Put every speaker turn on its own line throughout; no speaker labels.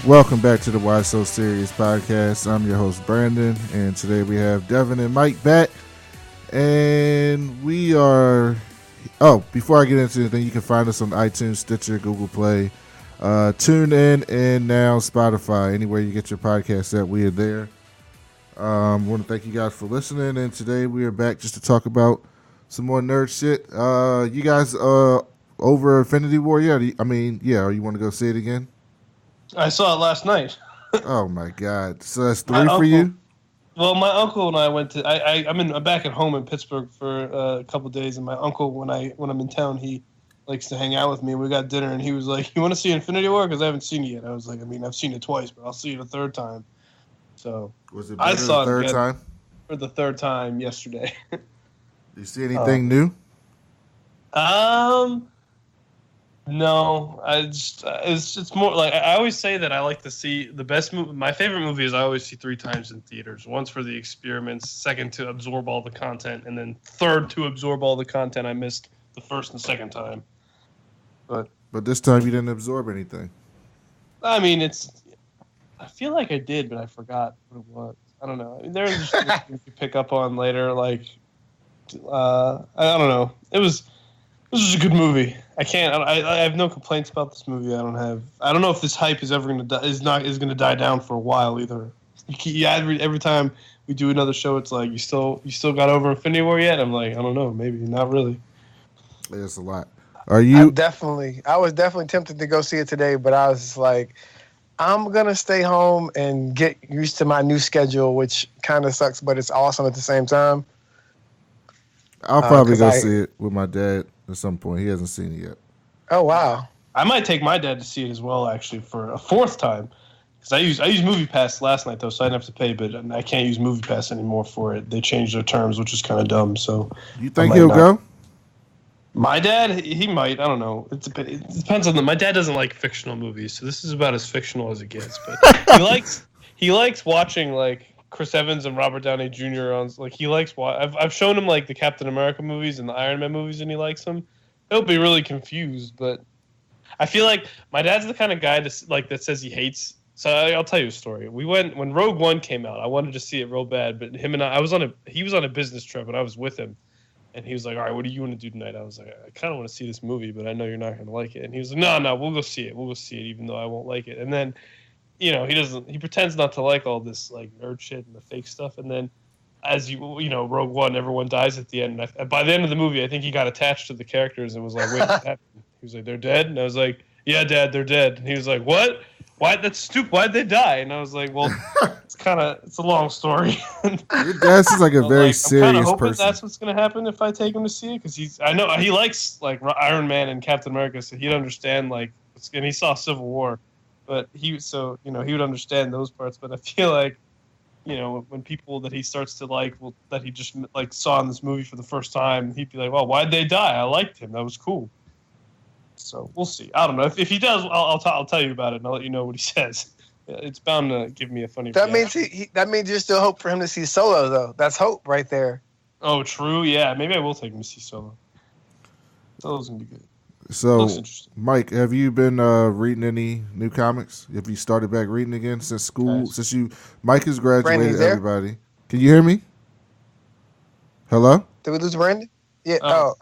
Welcome back to the Why So Serious podcast. I'm your host, Brandon, and today we have Devin and Mike back. And we are... Oh, before I get into anything, you can find us on iTunes, Stitcher, Google Play, TuneIn, and now Spotify. Anywhere you get your podcast at, we are there. I want to thank you guys for listening, and today we are back just to talk about some more nerd shit. You guys over Infinity War yet? You want to go see it again?
I saw it last night.
Oh my god! So that's three for you.
Well, my uncle and I went to. I'm back at home in Pittsburgh for a couple of days, and my uncle, when I'm in town, he likes to hang out with me. We got dinner, and he was like, "You want to see Infinity War? Because I haven't seen it yet." I was like, I've seen it twice, but I'll see it a third time." So
was it better I saw the third time?
For the third time yesterday.
Did you see anything new?
No, it's more like I always say that I like to see the best movie. My favorite movie is I always see 3 times in theaters. Once for the experiments, second to absorb all the content, and then third to absorb all the content I missed the first and second time. But
this time you didn't absorb anything.
I mean, I feel like I did, but I forgot what it was. I don't know. I mean, there's just things you pick up on later. Like, I don't know. This was a good movie. I have no complaints about this movie. I don't know if this hype is ever going to is going to die down for a while either. Every time we do another show, it's like you still got over Infinity War yet? I'm like, I don't know, maybe not really.
It's a lot. Are you?
I was definitely tempted to go see it today, but I was like, I'm gonna stay home and get used to my new schedule, which kind of sucks, but it's awesome at the same time.
I'll probably go see it with my dad at some point. He hasn't seen it yet.
Oh wow!
I might take my dad to see it as well, actually, for a fourth time. Because I used MoviePass last night though, so I didn't have to pay. But I can't use MoviePass anymore for it. They changed their terms, which is kind of dumb. So
you think he'll go?
My dad, he might. I don't know. It depends on my dad doesn't like fictional movies, so this is about as fictional as it gets. But he likes watching like Chris Evans and Robert Downey Jr. on, like, he likes. I've shown him like the Captain America movies and the Iron Man movies, and he likes them. He'll be really confused, but I feel like my dad's the kind of guy that says he hates. So I'll tell you a story. We went when Rogue One came out. I wanted to see it real bad, but he was on a business trip, and I was with him, and he was like, "All right, what do you want to do tonight?" I was like, "I kind of want to see this movie, but I know you're not going to like it." And he was like, "No, we'll go see it. We'll go see it, even though I won't like it." And then, he pretends not to like all this like nerd shit and the fake stuff. And then as Rogue One, everyone dies at the end. And by the end of the movie, I think he got attached to the characters and was like, "Wait, what happened?" He was like, "They're dead?" And I was like, "Yeah, Dad, they're dead." And he was like, "What? Why? That's stupid. Why'd they die?" And I was like, "Well, it's a long story."
Your dad is like a very serious
I'm hoping
person.
That's what's gonna happen if I take him to see it, because I know he likes like Iron Man and Captain America, so he'd understand like, and he saw Civil War, but he would understand those parts. But I feel like, when people that he starts to like, that he just like saw in this movie for the first time, he'd be like, "Well, why'd they die? I liked him. That was cool." So we'll see. I don't know if he does. I'll tell you about it, and I'll let you know what he says. It's bound to give me a funny reaction.
That means there's still hope for him to see Solo, though. That's hope right there.
Oh, true. Yeah, maybe I will take him to see Solo. Solo's gonna be good.
So, Mike, have you been reading any new comics? Have you started back reading again since school? Nice. Mike has graduated. Everybody, can you hear me? Hello?
Did we lose Brandon? Yeah. Oh.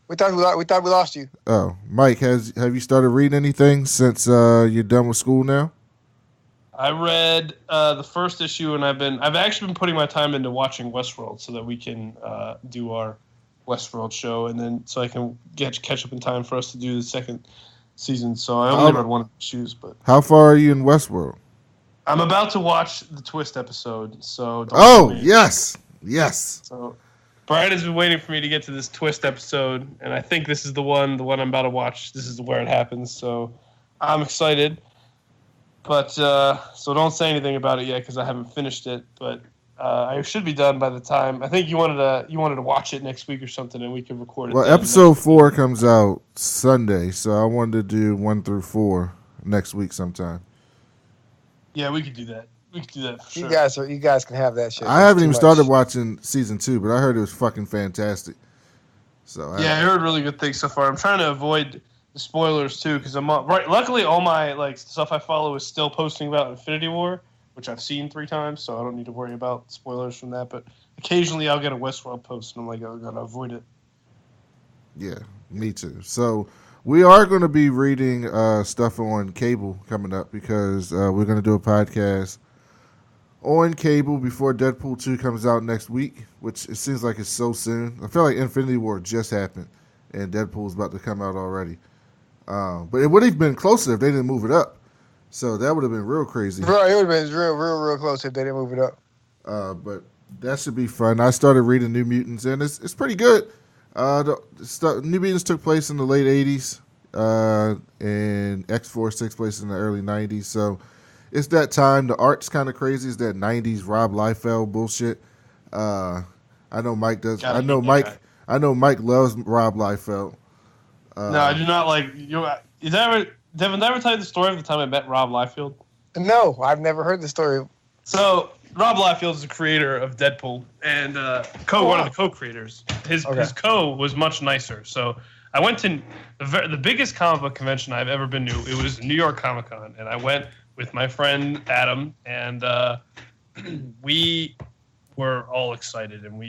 We thought we lost you.
Oh, Mike, have you started reading anything since you're done with school now?
I read the first issue, and I've actually been putting my time into watching Westworld so that we can do our Westworld show, and then so I can catch up in time for us to do the second season. So I only read one of the issues. But
how far are you in Westworld?
I'm about to watch the twist episode. So
yes.
So Brian has been waiting for me to get to this twist episode, and I think this is the one I'm about to watch. This is where it happens. So I'm excited. But so don't say anything about it yet because I haven't finished it. But I should be done by the time. I think you wanted to watch it next week or something, and we can record it.
Well, episode 4 comes out Sunday, so I wanted to do 1 through 4 next week sometime.
Yeah, we could do that. We could do that for
sure. You guys can have that shit.
I haven't even started watching season 2, but I heard it was fucking fantastic. So
I heard really good things so far. I'm trying to avoid the spoilers too, because I'm right. Luckily, all my like stuff I follow is still posting about Infinity War, which I've seen 3 times, so I don't need to worry about spoilers from that. But occasionally, I'll get a Westworld post, and I'm like, I'm gonna avoid it.
Yeah, me too. So we are going to be reading stuff on cable coming up because we're going to do a podcast on cable before Deadpool 2 comes out next week, which it seems like it's so soon. I feel like Infinity War just happened and Deadpool's about to come out already. But it would have been closer if they didn't move it up. So that would have been real crazy.
Bro, it would have been real close if they didn't move it up.
But that should be fun. I started reading New Mutants, and it's pretty good. New Mutants took place in the late 80s, and X-Force takes place in the early 90s. So it's that time. The art's kind of crazy. It's that 90s Rob Liefeld bullshit. I know Mike does. I know Mike loves Rob Liefeld.
No, I do not like. Devin, did I ever tell you the story of the time I met Rob Liefeld?
No, I've never heard the story.
So Rob Liefeld is the creator of Deadpool and one of the co-creators. His co was much nicer. So I went to the biggest comic book convention I've ever been to. It was New York Comic Con, and I went with my friend Adam, and we were all excited. And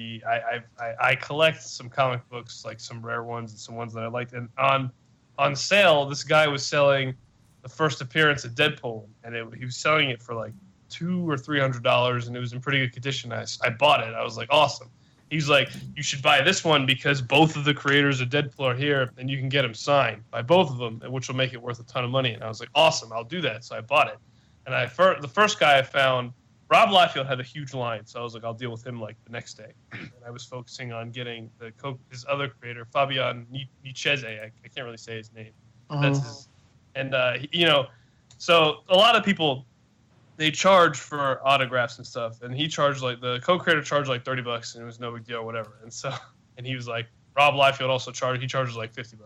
I collect some comic books, like some rare ones and some ones that I liked. And on sale, this guy was selling the first appearance of Deadpool, and he was selling it for like $200 or $300, and it was in pretty good condition. I bought it. I was like, awesome. He's like, you should buy this one because both of the creators of Deadpool are here, and you can get them signed by both of them, which will make it worth a ton of money. And I was like, awesome, I'll do that. So I bought it. And the first guy I found, Rob Liefeld had a huge line, so I was like, I'll deal with him like the next day. And I was focusing on getting his other creator, Fabian Nicchese. I can't really say his name. That's his. And so a lot of people, they charge for autographs and stuff, and he charged the co-creator charged like $30, and it was no big deal or whatever. And he was like, Rob Liefeld also charges like $50.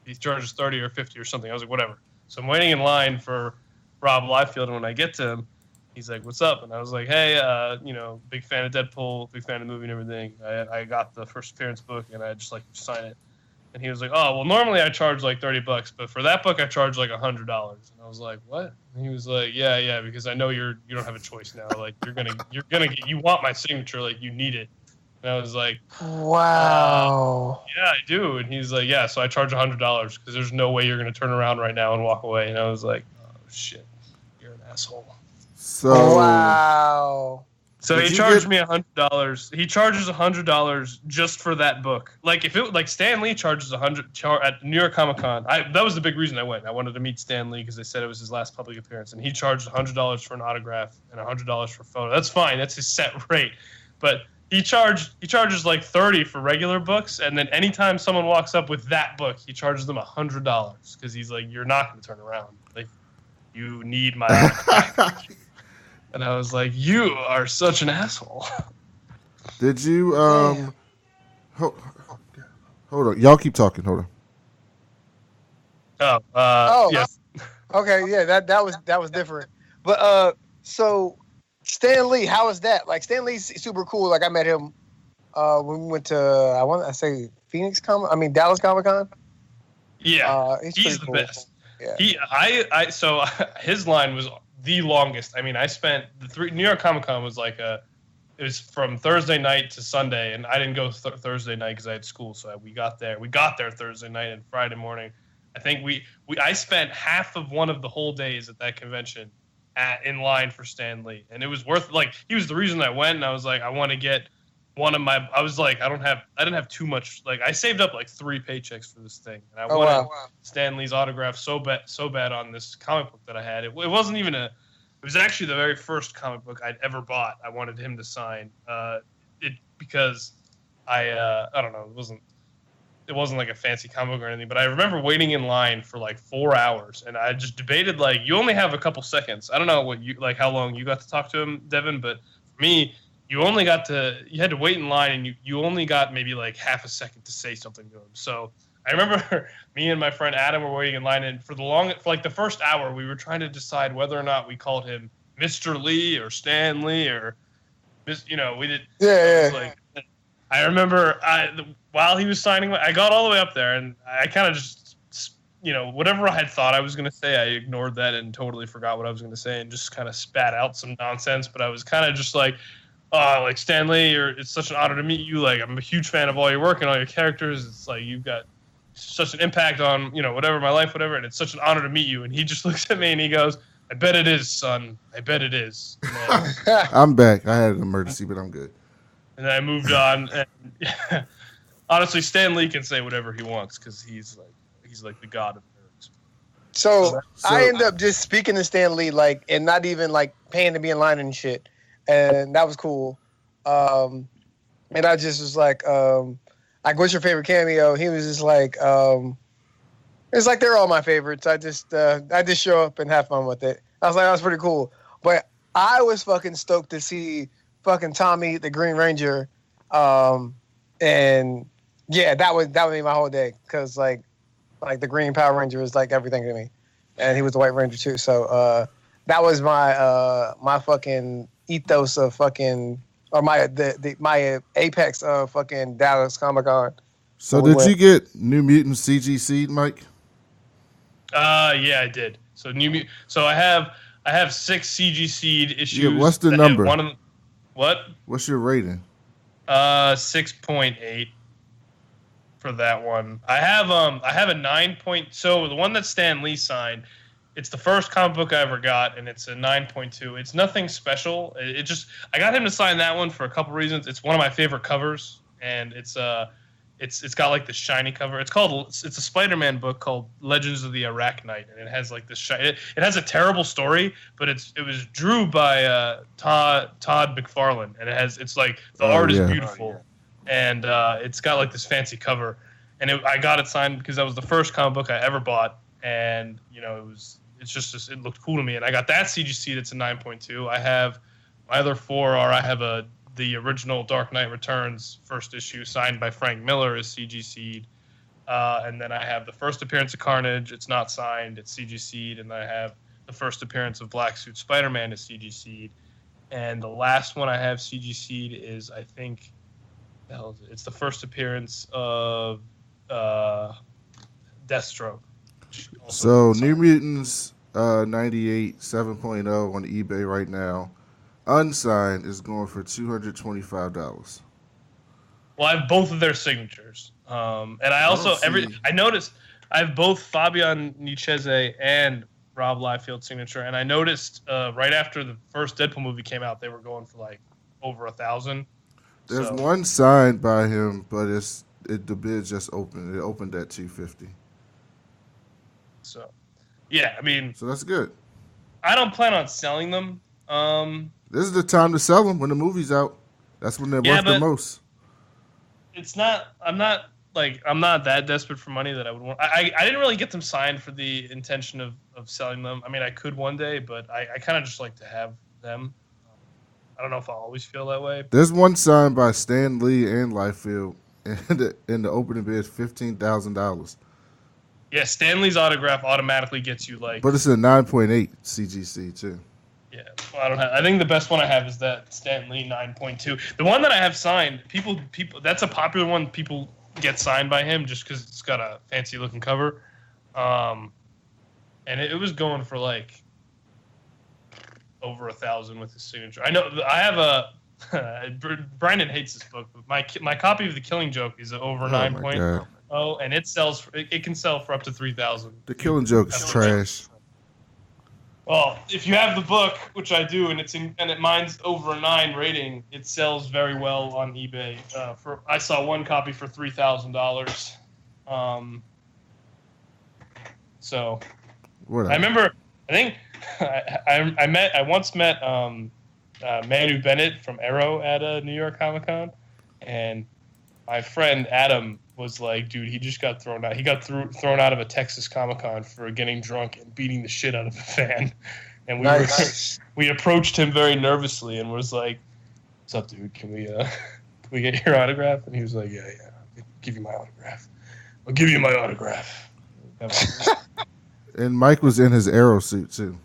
He charges 30 or 50 or something. I was like, whatever. So I'm waiting in line for Rob Liefeld, and when I get to him, he's like, what's up? And I was like, hey, big fan of Deadpool, big fan of the movie and everything. I got the first appearance book, and I'd just like to sign it. And he was like, oh, well, normally I charge like $30, but for that book I charge like $100. And I was like, what? And he was like, yeah, because I know you don't have a choice now. Like you want my signature, like you need it. And I was like,
wow.
Yeah, I do. And he's like, yeah, so I charge $100 because there's no way you're gonna turn around right now and walk away. And I was like, oh shit, you're an asshole.
So
wow.
So he charged me $100. He charges $100 just for that book. Like if it Stan Lee charges $100 at New York Comic Con. That was the big reason I went. I wanted to meet Stan Lee because they said it was his last public appearance, and he charged $100 for an autograph and $100 for a photo. That's fine. That's his set rate. But he charges like $30 for regular books, and then anytime someone walks up with that book, he charges them $100 because he's like, you're not going to turn around. Like you need my autograph. And I was like, you are such an asshole.
Did you hold on. Y'all keep talking. Hold
on. Yes.
Okay, yeah, that was different. But so Stan Lee, how is that? Like Stan Lee's super cool. Like I met him when we went to Dallas Comic Con.
Yeah. He's the best. Yeah. So his line was the longest. I mean, I spent New York Comic Con was like it was from Thursday night to Sunday, and I didn't go Thursday night because I had school. So we got there Thursday night, and Friday morning, I think I spent half of one of the whole days at that convention in line for Stan Lee, and it was worth. Like he was the reason I went, and I was like, I want to get one of my. I was like, I didn't have too much. Like I saved up like 3 paychecks for this thing, and I wanted Stan Lee's autograph so bad on this comic book that I had. It wasn't even It was actually the very first comic book I'd ever bought. I wanted him to sign because I don't know. It wasn't like a fancy comic book or anything. But I remember waiting in line for like 4 hours, and I just debated like you only have a couple seconds. I don't know how long you got to talk to him, Devin, but for me. You had to wait in line, and you only got maybe like half a second to say something to him. So I remember me and my friend Adam were waiting in line, and for like the first hour, we were trying to decide whether or not we called him Mr. Lee or Stan Lee or, we did.
Yeah.
I remember while he was signing, I got all the way up there, and I kind of just whatever I had thought I was going to say, I ignored that and totally forgot what I was going to say and just kind of spat out some nonsense. But I was kind of just like, like Stan Lee, it's such an honor to meet you. Like, I'm a huge fan of all your work and all your characters. It's like you've got such an impact on, whatever, my life, whatever. And it's such an honor to meet you. And he just looks at me and he goes, I bet it is, son. I bet it is.
I'm back. I had an emergency, but I'm good.
And then I moved on. And honestly, Stan Lee can say whatever he wants because he's like the god of nerds.
So I end up just speaking to Stan Lee, like, and not even like paying to be in line and shit, and that was cool. And I just was like, what's your favorite cameo? He was just like, it's like they're all my favorites. I just show up and have fun with it. I was like, that was pretty cool. But I was fucking stoked to see fucking Tommy the Green Ranger, and yeah, that would make my whole day because like the Green Power Ranger is like everything to me, and he was the White Ranger too. So that was my fucking ethos of fucking, or my apex of fucking Dallas Comic Con.
So did you get New Mutants CGC, Mike?
Yeah, I did. So I have 6 CGC'd issues.
Yeah, what's the number?
What?
What's your rating?
6.8 for that one. I have a 9 point. So the one that Stan Lee signed, it's the first comic book I ever got, and it's a 9.2. It's nothing special. I got him to sign that one for a couple reasons. It's one of my favorite covers, and it's got like this shiny cover. It's a Spider-Man book called Legends of the Arachnite, and it has like this shiny. It has a terrible story, but it was drew by Todd McFarlane, and it's like the art is beautiful, and it's got like this fancy cover, and I got it signed because that was the first comic book I ever bought, and it looked cool to me, and I got that CGC that's a 9.2. I have my other 4 are I have the original Dark Knight Returns first issue signed by Frank Miller is CGC'd. And then I have the first appearance of Carnage. It's not signed. It's CGC'd. And I have the first appearance of Black Suit Spider-Man is CGC'd. And the last one I have CGC'd is, I think, it's the first appearance of Deathstroke.
So New Mutants 98 7.0 on eBay right now. Unsigned is going for $225.
Well, I have both of their signatures, and I also I noticed I have both Fabian Nicchese and Rob Liefeld signature, and I noticed right after the first Deadpool movie came out, they were going for like over 1,000.
There's one signed by him, but the bid just opened. It opened at $250.
So, yeah, I mean,
so that's good.
I don't plan on selling them.
This is the time to sell them when the movie's out. That's when they're worth the most.
It's not. I'm not that desperate for money that I would want. I didn't really get them signed for the intention of selling them. I mean, I could one day, but I kind of just like to have them. I don't know if I'll always feel that way.
There's one signed by Stan Lee and Liefeld, and the opening bid is $15,000.
Yeah, Stan Lee's autograph automatically gets you like.
But it's a 9.8 CGC too.
Yeah, well, I think the best one I have is that Stan Lee 9.2. The one that I have signed, people, that's a popular one. People get signed by him just because it's got a fancy looking cover, and it was going for like over 1,000 with his signature. I know I have a. Brandon hates this book, but my copy of The Killing Joke is over 9.0, and it sells. It can sell for up to 3,000.
The Killing Joke is trash.
Well, if you have the book, which I do, and mine's over a 9 rating, it sells very well on eBay. I saw one copy for $3,000. So,
whatever.
I remember. I think I once met Manu Bennett from Arrow at New York Comic Con, and my friend Adam was like, dude, he just got thrown out. He got thrown out of a Texas Comic Con for getting drunk and beating the shit out of a fan. And we approached him very nervously and was like, "What's up, dude? Can we get your autograph?" And he was like, "Yeah, I'll give you my autograph. I'll give you my autograph."
And Mike was in his Arrow suit too.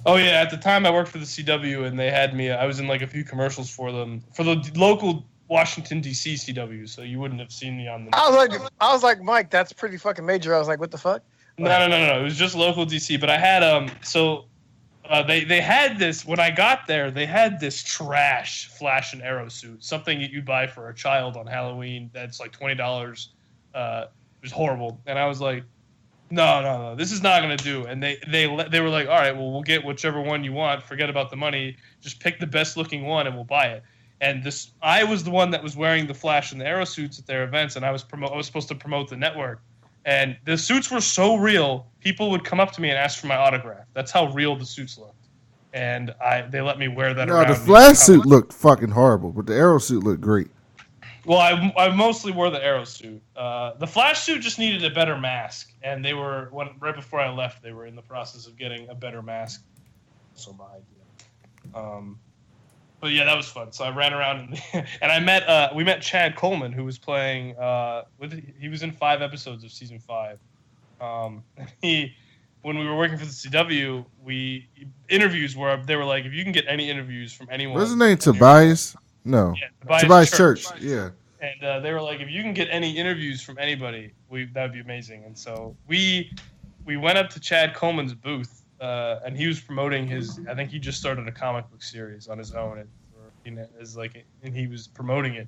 Oh yeah, at the time I worked for the CW, and they had me. I was in like a few commercials for them for the local Washington D.C. CW, so you wouldn't have seen me on the.
I was like, Mike, that's pretty fucking major. I was like, what the fuck?
No. It was just local DC. But I had they had this when I got there. They had this trash Flash and Arrow suit, something that you buy for a child on Halloween. That's like $20. It was horrible, and I was like, no, this is not gonna do. And they were like, all right, well, we'll get whichever one you want. Forget about the money. Just pick the best looking one, and we'll buy it. And I was the one that was wearing the Flash and the Arrow suits at their events, and I was supposed to promote the network. And the suits were so real, people would come up to me and ask for my autograph. That's how real the suits looked. And they let me wear that around.
No, the Flash suit looked fucking horrible, but the Arrow suit looked great.
Well, I mostly wore the Arrow suit. The Flash suit just needed a better mask, and right before I left, they were in the process of getting a better mask. So my idea. But yeah, that was fun. So I ran around and we met Chad Coleman, who was playing. He was in 5 episodes of season 5. When we were working for the CW, interviews where they were like, if you can get any interviews from anyone.
What's his name? Tobias? No.
Yeah,
Tobias Church. Yeah.
And they were like, if you can get any interviews from anybody, that would be amazing. And so we went up to Chad Coleman's booth. And he was promoting I think he just started a comic book series on his own, and he was promoting it.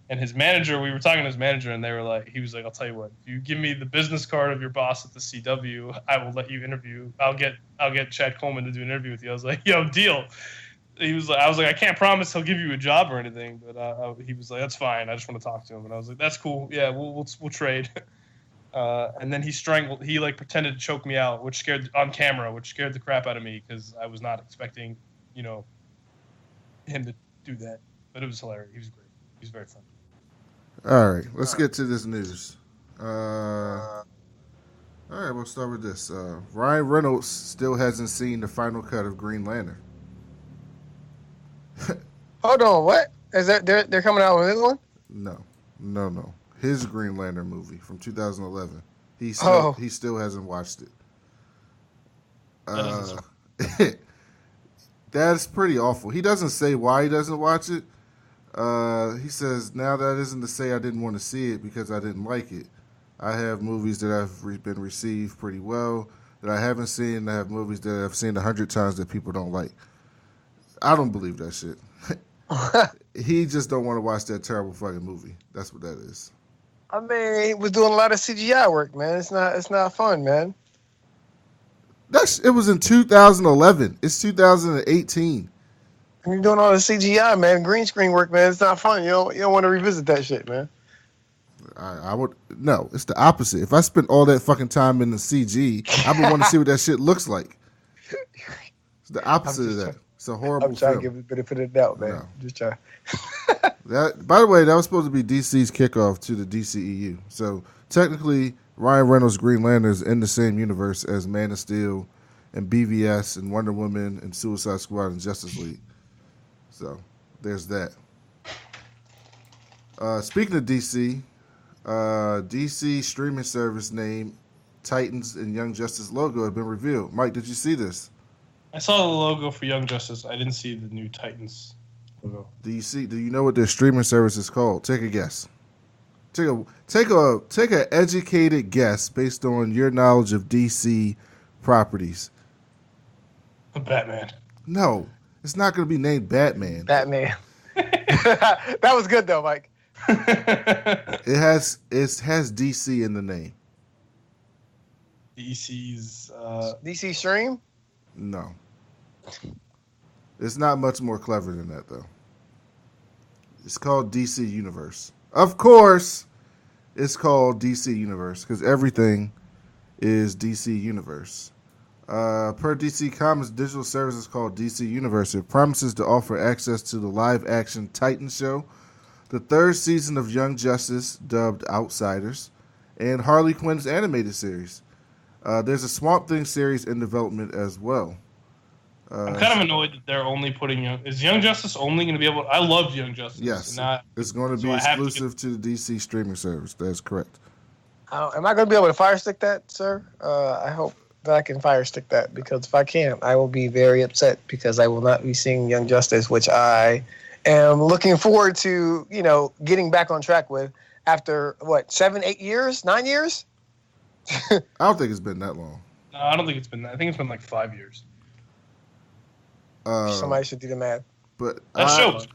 And his manager, we were talking to his manager, and he was like, I'll tell you what, if you give me the business card of your boss at the CW, I will let you interview. I'll get Chad Coleman to do an interview with you. I was like, yo, deal. I was like, I can't promise he'll give you a job or anything, but he was like, that's fine. I just want to talk to him. And I was like, that's cool. Yeah, we'll trade. And then he pretended to choke me out, on camera, which scared the crap out of me because I was not expecting, him to do that. But it was hilarious. He was great. He was very fun.
All right, let's get to this news. All right, we'll start with this. Ryan Reynolds still hasn't seen the final cut of Green Lantern.
Hold on, what? Is that they're coming out with this one?
No. His Green Lantern movie from 2011. He still hasn't watched it. That's pretty awful. He doesn't say why he doesn't watch it. He says, now that isn't to say I didn't want to see it because I didn't like it. I have movies that have been received pretty well that I haven't seen. I have movies that I've seen 100 times that people don't like. I don't believe that shit. He just don't want to watch that terrible fucking movie. That's what that is.
I mean, he was doing a lot of CGI work, man. It's not fun, man.
It was in 2011. It's 2018.
You're doing all the CGI, man. Green screen work, man. It's not fun. You don't want to revisit that shit, man.
I would no. It's the opposite. If I spent all that fucking time in the CG, I would want to see what that shit looks like. It's the opposite of that. It's a horrible film.
I'm trying to give it the benefit of the doubt, man. No. Just trying.
By the way, that was supposed to be DC's kickoff to the DCEU. So technically, Ryan Reynolds' Green Lantern is in the same universe as Man of Steel and BVS and Wonder Woman and Suicide Squad and Justice League. So there's that. Speaking of DC, DC streaming service name Titans and Young Justice logo have been revealed. Mike, did you see this?
I saw the logo for Young Justice. I didn't see the new Titans logo.
Do you know what their streaming service is called? Take a guess. Take an educated guess based on your knowledge of DC properties.
Batman.
No, it's not going to be named Batman.
Batman. That was good though, Mike.
It has DC in the name.
DC's
DC Stream?
No. It's not much more clever than that though. It's called DC Universe. Of course, it's called DC Universe because everything is DC Universe. Per DC Comics digital service is called DC Universe. It promises to offer access to the live-action Titan show, the third season of Young Justice, dubbed Outsiders, and Harley Quinn's animated series. There's a Swamp Thing series in development as well.
I'm kind of annoyed that they're only putting Is Young Justice only going to be able? I loved Young Justice.
Yes, it's going to be exclusive to the DC streaming service. That's correct.
Am I going to be able to fire stick that, sir? I hope that I can fire stick that because if I can't, I will be very upset because I will not be seeing Young Justice, which I am looking forward to, getting back on track with after 7, 8 years, 9 years.
I don't think it's been that long.
No, I don't think it's been that. I think it's been like 5 years.
Somebody should do the math.
But
That show was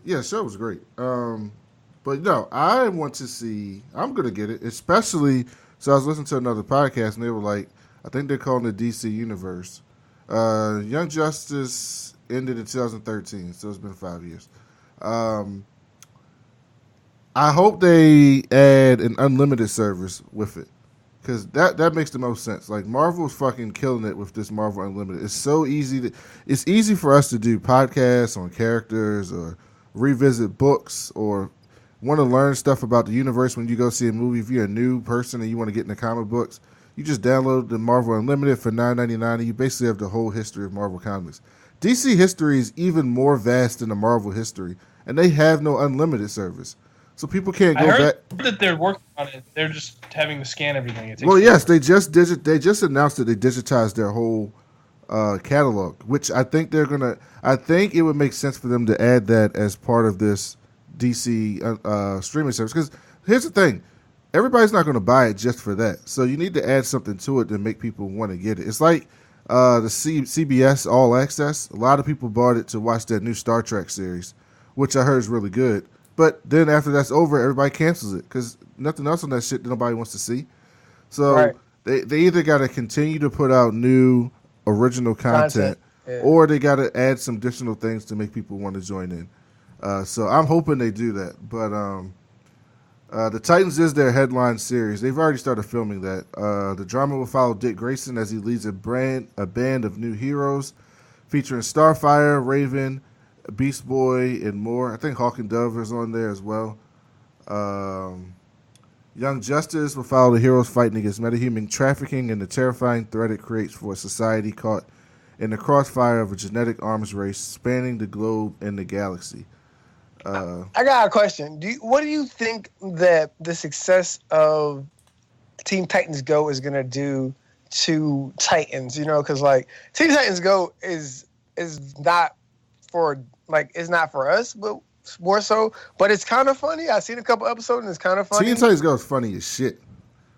yeah, the show was great. But no, I want to see. I'm gonna get it, especially. So I was listening to another podcast, and they were like, I think they're calling it DC Universe. Young Justice ended in 2013, so it's been 5 years. I hope they add an unlimited service with it, because that makes the most sense. Like, Marvel's fucking killing it with this Marvel Unlimited. It's so easy it's easy for us to do podcasts on characters or revisit books or want to learn stuff about the universe when you go see a movie. If you're a new person and you want to get into comic books, you just download the Marvel Unlimited for $9.99 and you basically have the whole history of Marvel Comics. DC history is even more vast than the Marvel history, and they have no unlimited service. So people can't go back.
I heard that they're working on it. They're just having to scan everything.
Well, yes, they just announced that they digitized their whole catalog, which I think they're gonna. I think it would make sense for them to add that as part of this DC streaming service. Because here's the thing, everybody's not going to buy it just for that. So you need to add something to it to make people want to get it. It's like the CBS All Access. A lot of people bought it to watch that new Star Trek series, which I heard is really good. But then after that's over, everybody cancels it because nothing else on that shit that nobody wants to see. So
Right.
they either got to continue to put out new original content.
Yeah.
Or they got to add some additional things to make people want to join in. So I'm hoping they do that. But the Titans is their headline series. They've already started filming that. The drama will follow Dick Grayson as he leads a band of new heroes featuring Starfire, Raven, Beast Boy, and more. I think Hawk and Dove is on there as well. Young Justice will follow the heroes fighting against metahuman trafficking and the terrifying threat it creates for a society caught in the crossfire of a genetic arms race spanning the globe and the galaxy.
I got a question. What do you think that the success of Teen Titans Go is gonna do to Titans? You know, because like Teen Titans Go is not for it's not for us, but more so. But it's kind of funny. I've seen a couple episodes and it's kind of funny.
Teen Titans Go is funny as shit.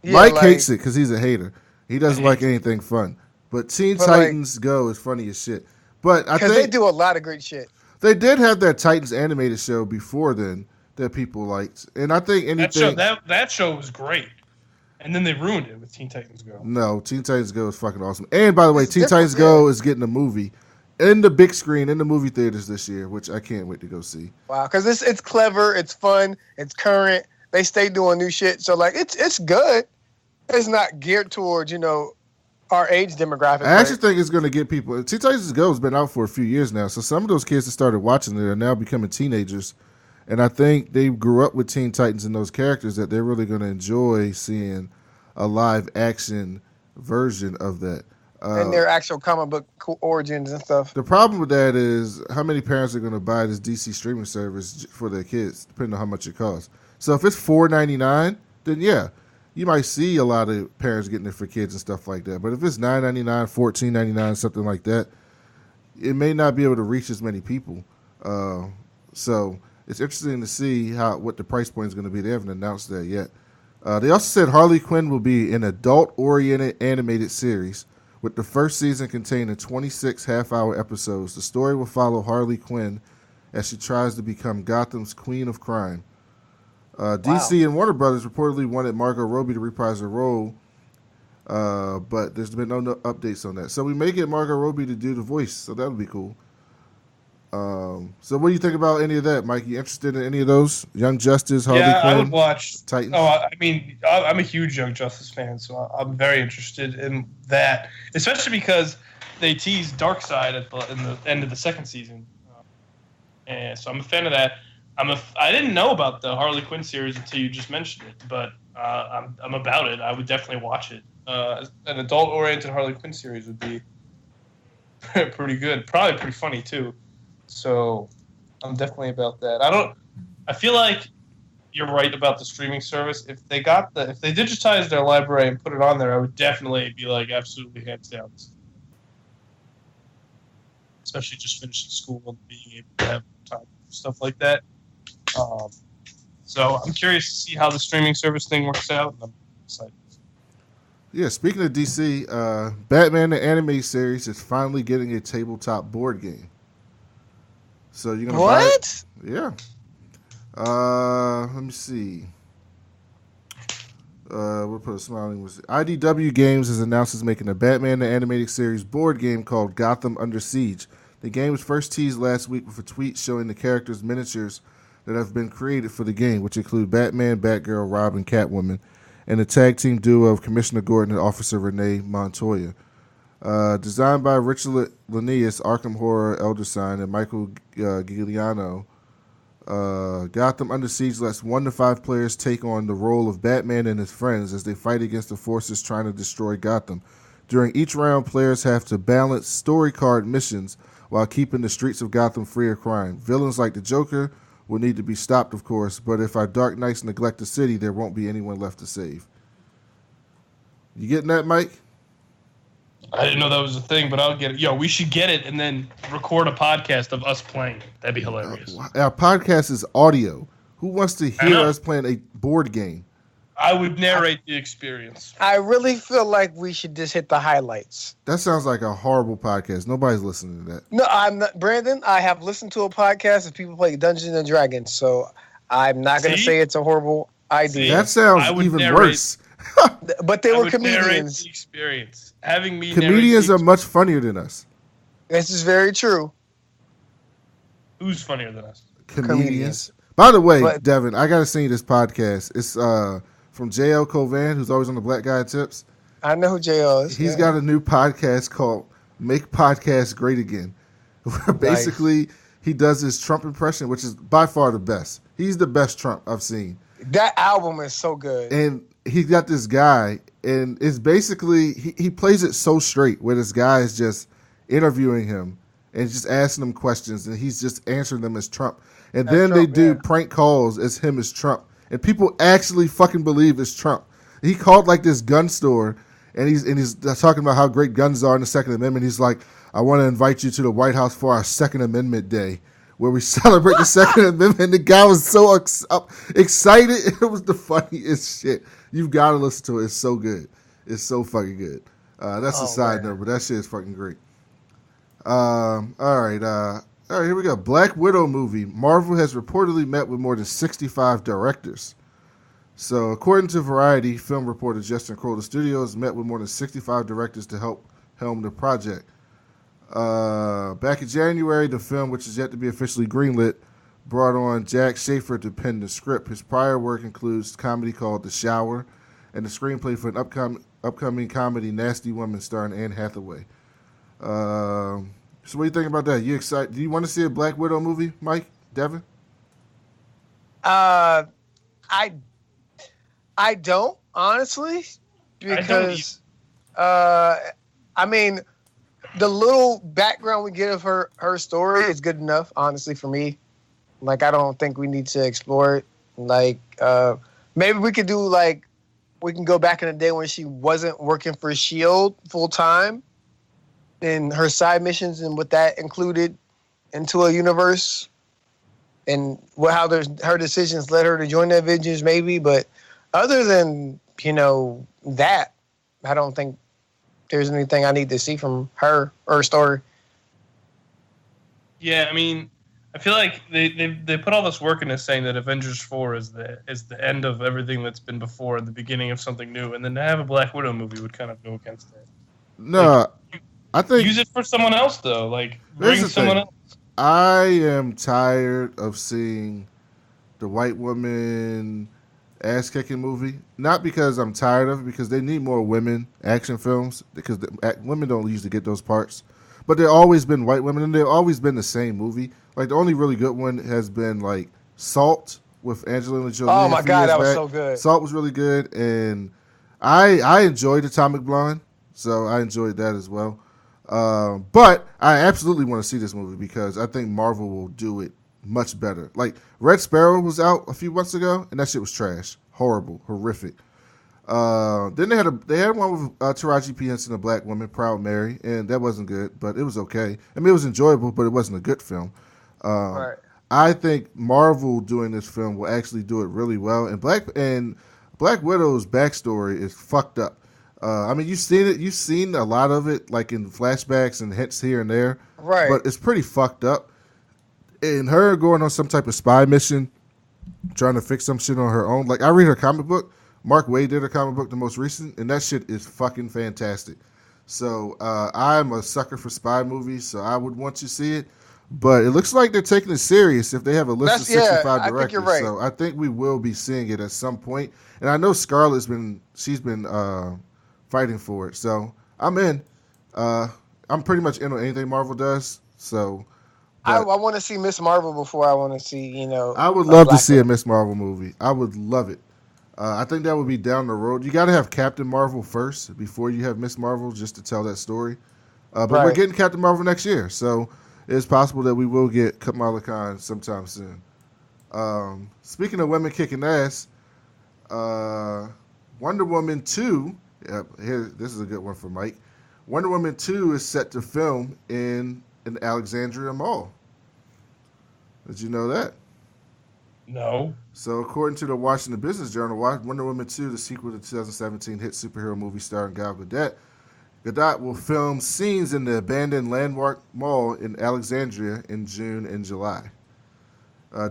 Yeah,
Mike hates it because he's a hater. He doesn't like anything fun. But Teen
But,
Titans Go is funny as shit. But I
because
think
they do a lot of great shit.
they did have that Titans animated show before then that people liked. And I think anything...
That show was great. And then they ruined it with Teen Titans Go.
No, Teen Titans Go is fucking awesome. And by the way,
It's
Teen
different,
Titans Go is getting a movie in the big screen, in the movie theaters this year, which I can't wait to go see.
Wow, because it's clever, it's fun, it's current. They stay doing new shit, so like it's good. It's not geared towards our age demographic.
I actually think it's going to get people... Teen Titans Go has been out for a few years now, so some of those kids that started watching it are now becoming teenagers, and I think they grew up with Teen Titans and those characters that they're really going to enjoy seeing a live-action version of that.
and their actual comic book origins and stuff.
The problem with that is how many parents are going to buy this DC streaming service for their kids, depending on how much it costs. So if it's $4.99, then yeah, you might see a lot of parents getting it for kids and stuff like that. But if it's $9.99, $14.99, something like that, it may not be able to reach as many people. So it's interesting to see what the price point is going to be. They haven't announced that yet. They also said Harley Quinn will be an adult-oriented animated series with the first season containing 26 half-hour episodes. The story will follow Harley Quinn as she tries to become Gotham's queen of crime. DC and Warner Brothers reportedly wanted Margot Robbie to reprise her role, but there's been no updates on that. So we may get Margot Robbie to do the voice, so that would be cool. So what do you think about any of that, Mike? You interested in any of those? Young Justice, Harley Quinn?
I would watch
Titans?
Oh, I mean, I'm a huge Young Justice fan, so I'm very interested in that, especially because they teased Darkseid in the end of the second season, and so I'm a fan of that. I didn't know about the Harley Quinn series until you just mentioned it, but I'm about it. I would definitely watch it. An adult-oriented Harley Quinn series would be pretty good, probably pretty funny too. So I'm definitely about that. I feel like you're right about the streaming service. If they digitized their library and put it on there, I would definitely be like absolutely hands down. Especially just finishing school and being able to have time for stuff like that. So I'm curious to see how the streaming service thing works out, and I'm excited.
Yeah, speaking of DC, Batman the animated series is finally getting a tabletop board game. So you're gonna buy it?
What?
Yeah. Let me see. We'll put a smiling. IDW Games has announced it's making a Batman the Animated Series board game called Gotham Under Siege. The game was first teased last week with a tweet showing the characters' miniatures that have been created for the game, which include Batman, Batgirl, Robin, Catwoman, and the tag team duo of Commissioner Gordon and Officer Renee Montoya. Designed by Richard Linnaeus, Arkham Horror Elder Sign, and Michael Giuliano, Gotham Under Siege lets 1 to 5 players take on the role of Batman and his friends as they fight against the forces trying to destroy Gotham. During each round, players have to balance story card missions while keeping the streets of Gotham free of crime. Villains like the Joker will need to be stopped, of course, but if our Dark Knights neglect the city, there won't be anyone left to save. You getting that, Mike?
I didn't know that was a thing, but I'll get it. Yo, we should get it and then record a podcast of us playing it. That'd be hilarious.
Our podcast is audio. Who wants to hear us playing a board game?
I would narrate the experience.
I really feel like we should just hit the highlights.
That sounds like a horrible podcast. Nobody's listening to that.
No, I'm not. Brandon, I have listened to a podcast of people play Dungeons and Dragons, so I'm not going to say it's a horrible idea.
That sounds even worse.
But they were comedians.
The experience. Having me
comedians are much funnier than us.
This is very true.
Who's funnier than us?
Comedians. By the way, Devin, I got to send you this podcast. It's from JL Covan, who's always on the Black Guy Tips.
I know who JL is.
He's got a new podcast called Make Podcasts Great Again, where basically he does his Trump impression, which is by far the best. He's the best Trump I've seen.
That album is so good.
And he's got this guy, and it's basically, he plays it so straight, where this guy is just interviewing him and just asking him questions, and he's just answering them as Trump. And then Trump, they do prank calls as him as Trump. And people actually fucking believe it's Trump. He called like this gun store, and he's talking about how great guns are in the Second Amendment. He's like, I want to invite you to the White House for our Second Amendment Day, where we celebrate the Second Amendment. The guy was so excited. It was the funniest shit. You've got to listen to it. It's so good. It's so fucking good. That's a side note, but that shit is fucking great. All right, here we go. Black Widow movie. Marvel has reportedly met with more than 65 directors. So, according to Variety, film reporter Justin Kroll, the studio has met with more than 65 directors to help helm the project. Back in January, the film, which is yet to be officially greenlit, brought on Jack Schaefer to pen the script. His prior work includes a comedy called The Shower and the screenplay for an upcoming comedy, Nasty Woman, starring Anne Hathaway. So what do you think about that? You excited? Do you want to see a Black Widow movie, Mike? Devin?
I don't, honestly, because I mean, the little background we get of her story is good enough, honestly, for me. Like, I don't think we need to explore it. Like, maybe we could do, like, we can go back in the day when she wasn't working for S.H.I.E.L.D. full time, and her side missions and what that included into a universe, and how her decisions led her to join the Avengers, maybe. But other than, that, I don't think there's anything I need to see from her story.
Yeah, I mean, I feel like they put all this work into saying that Avengers 4 is the end of everything that's been before, the beginning of something new, and then to have a Black Widow movie would kind of go against that.
No, I think
use it for someone else though. Like, bring someone else.
I am tired of seeing the white woman ass kicking movie. Not because I'm tired of it, because they need more women action films, because women don't usually get those parts. But there always been white women, and they've always been the same movie. Like, the only really good one has been like Salt with Angelina Jolie.
Oh my god, that was so good.
Salt was really good, and I enjoyed Atomic Blonde, so I enjoyed that as well. But I absolutely want to see this movie because I think Marvel will do it much better. Like, Red Sparrow was out a few months ago, and that shit was trash, horrible, horrific. Then they had one with Taraji P. Henson, a black woman, Proud Mary, and that wasn't good, but it was okay. I mean, it was enjoyable, but it wasn't a good film.
Right.
I think Marvel doing this film will actually do it really well, and Black Widow's backstory is fucked up. I mean, you've seen it. You've seen a lot of it, like in flashbacks and hints here and there.
Right.
But it's pretty fucked up. And her going on some type of spy mission, trying to fix some shit on her own. Like, I read her comic book. Mark Waid did a comic book, the most recent, and that shit is fucking fantastic. So I'm a sucker for spy movies, so I would want to see it. But it looks like they're taking it serious if they have a list of 65 directors. I think you're right. So I think we will be seeing it at some point. And I know Scarlett's been fighting for it. So I'm in. I'm pretty much in on anything Marvel does. So
I want to see Miss Marvel before I want to see,
I would love to see a Miss Marvel movie. I would love it. I think that would be down the road. You got to have Captain Marvel first before you have Miss Marvel just to tell that story. But we're getting Captain Marvel next year, so it's possible that we will get Kamala Khan sometime soon. Speaking of women kicking ass, Wonder Woman 2, this is a good one for Mike. Wonder Woman 2 is set to film in an Alexandria Mall. Did you know that?
No.
So, according to the Washington Business Journal, Wonder Woman 2, the sequel to the 2017 hit superhero movie starring Gal Gadot, will film scenes in the abandoned Landmark Mall in Alexandria in June and July.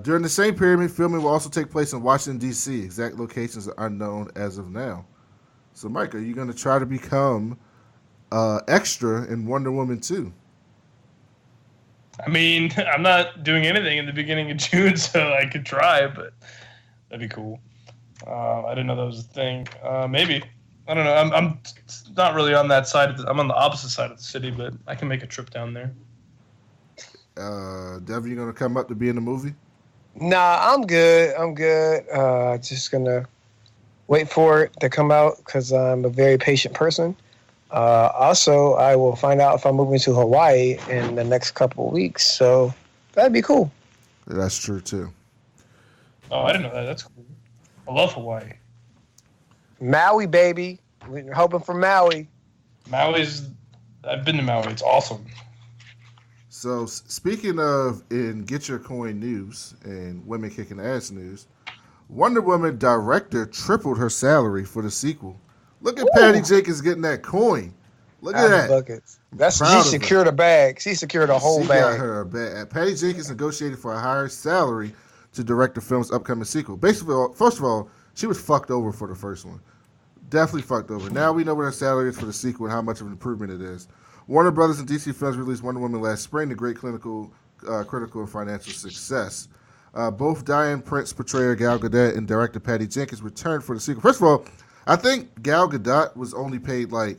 During the same period, filming will also take place in Washington, D.C. Exact locations are unknown as of now. So, Mike, are you going to try to become extra in Wonder Woman 2?
I mean, I'm not doing anything in the beginning of June, so I could try, but that'd be cool. I didn't know that was a thing. Maybe. I don't know. I'm not really on that side. I'm on the opposite side of the city, but I can make a trip down there.
Devin, you going to come up to be in the movie?
Nah, I'm good. Just going to wait for it to come out because I'm a very patient person. Also, I will find out if I'm moving to Hawaii in the next couple of weeks, so that'd be cool.
That's true, too.
Oh, I didn't know that. That's cool. I love Hawaii.
Maui, baby. We're hoping for Maui.
I've been to Maui. It's awesome.
So, speaking of in Get Your Coin news and women kicking ass news, Wonder Woman director tripled her salary for the sequel. Look at Patty Jenkins getting that coin. Look at that.
Buckets. She secured a bag. She secured a whole bag.
Got her a bag. Patty Jenkins negotiated for a higher salary to direct the film's upcoming sequel. Basically, first of all, she was fucked over for the first one. Definitely fucked over. Now we know what her salary is for the sequel and how much of an improvement it is. Warner Brothers and DC Films released Wonder Woman last spring to great critical and financial success. Both Diane Prince portrayer Gal Gadot and director Patty Jenkins returned for the sequel. First of all, I think Gal Gadot was only paid like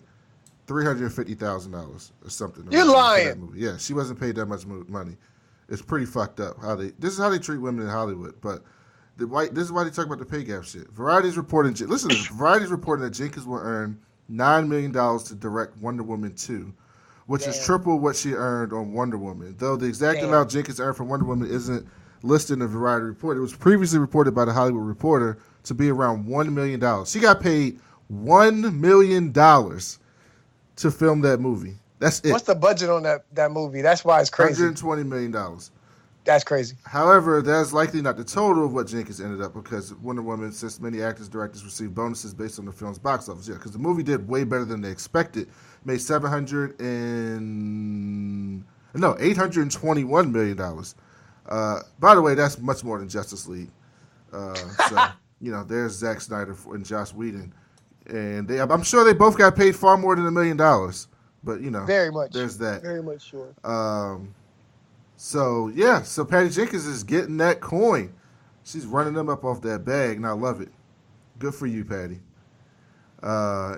$350,000 or something.
You're lying.
Yeah, she wasn't paid that much money. It's pretty fucked up this is how they treat women in Hollywood. But this is why they talk about the pay gap shit. Variety's reporting that Jenkins will earn $9 million to direct Wonder Woman 2, which is triple what she earned on Wonder Woman. Though the exact amount Jenkins earned from Wonder Woman isn't listed in the Variety report. It was previously reported by the Hollywood Reporter to be around $1 million. She got paid $1 million to film that movie. That's it.
What's the budget on that movie? That's why it's crazy.
$120 million.
That's crazy.
However, that's likely not the total of what Jenkins ended up because Wonder Woman, since many actors and directors received bonuses based on the film's box office. Yeah, because the movie did way better than they expected. Made $821 million. By the way, that's much more than Justice League. There's Zack Snyder and Joss Whedon, and I'm sure they both got paid far more than $1 million. But
very much.
There's that.
Very much sure.
So Patty Jenkins is getting that coin. She's running them up off that bag, and I love it. Good for you, Patty.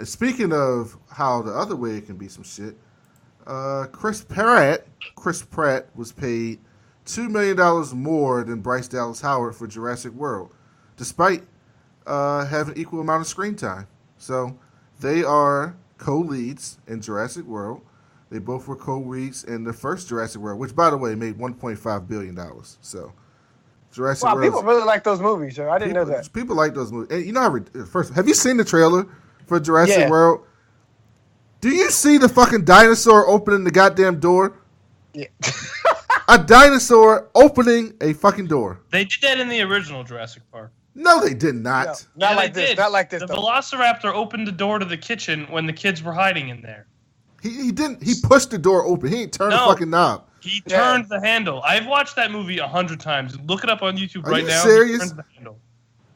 Speaking of how the other way it can be some shit, Chris Pratt was paid $2 million more than Bryce Dallas Howard for Jurassic World, despite having equal amount of screen time. So they are co-leads in Jurassic World. They both were co-leads in the first Jurassic World, which, by the way, made $1.5 billion. So Jurassic World.
People really like those movies, sir. I didn't know that.
People like those movies. And have you seen the trailer for Jurassic World? Do you see the fucking dinosaur opening the goddamn door?
Yeah.
A dinosaur opening a fucking door.
They did that in the original Jurassic Park.
No, they did not.
No,
Yeah,
like
they
this.
did.
Not like this.
The
though.
Velociraptor opened the door to the kitchen when the kids were hiding in there.
He didn't. He pushed the door open. He ain't turned the fucking knob.
He turned the handle. I've watched that movie 100 times. Look it up on YouTube right now.
Are you serious?
He turns the handle.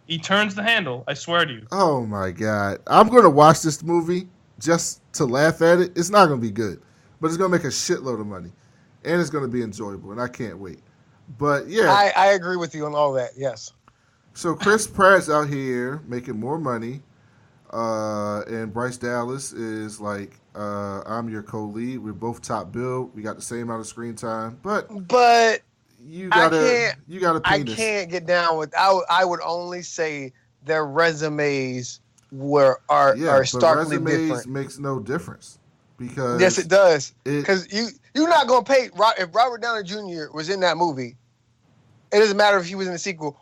He turns the handle. I swear to you.
Oh my god! I'm gonna watch this movie just to laugh at it. It's not gonna be good, but it's gonna make a shitload of money, and it's gonna be enjoyable, and I can't wait. But yeah,
I agree with you on all that. Yes.
So Chris Pratt's out here making more money, and Bryce Dallas is like, I'm your co-lead. We're both top billed. We got the same amount of screen time, but you gotta
I can't get down with. I would only say their resumes are starkly different.
Makes no difference because
yes, it does. Because you're not gonna pay if Robert Downey Jr. was in that movie. It doesn't matter if he was in the sequel.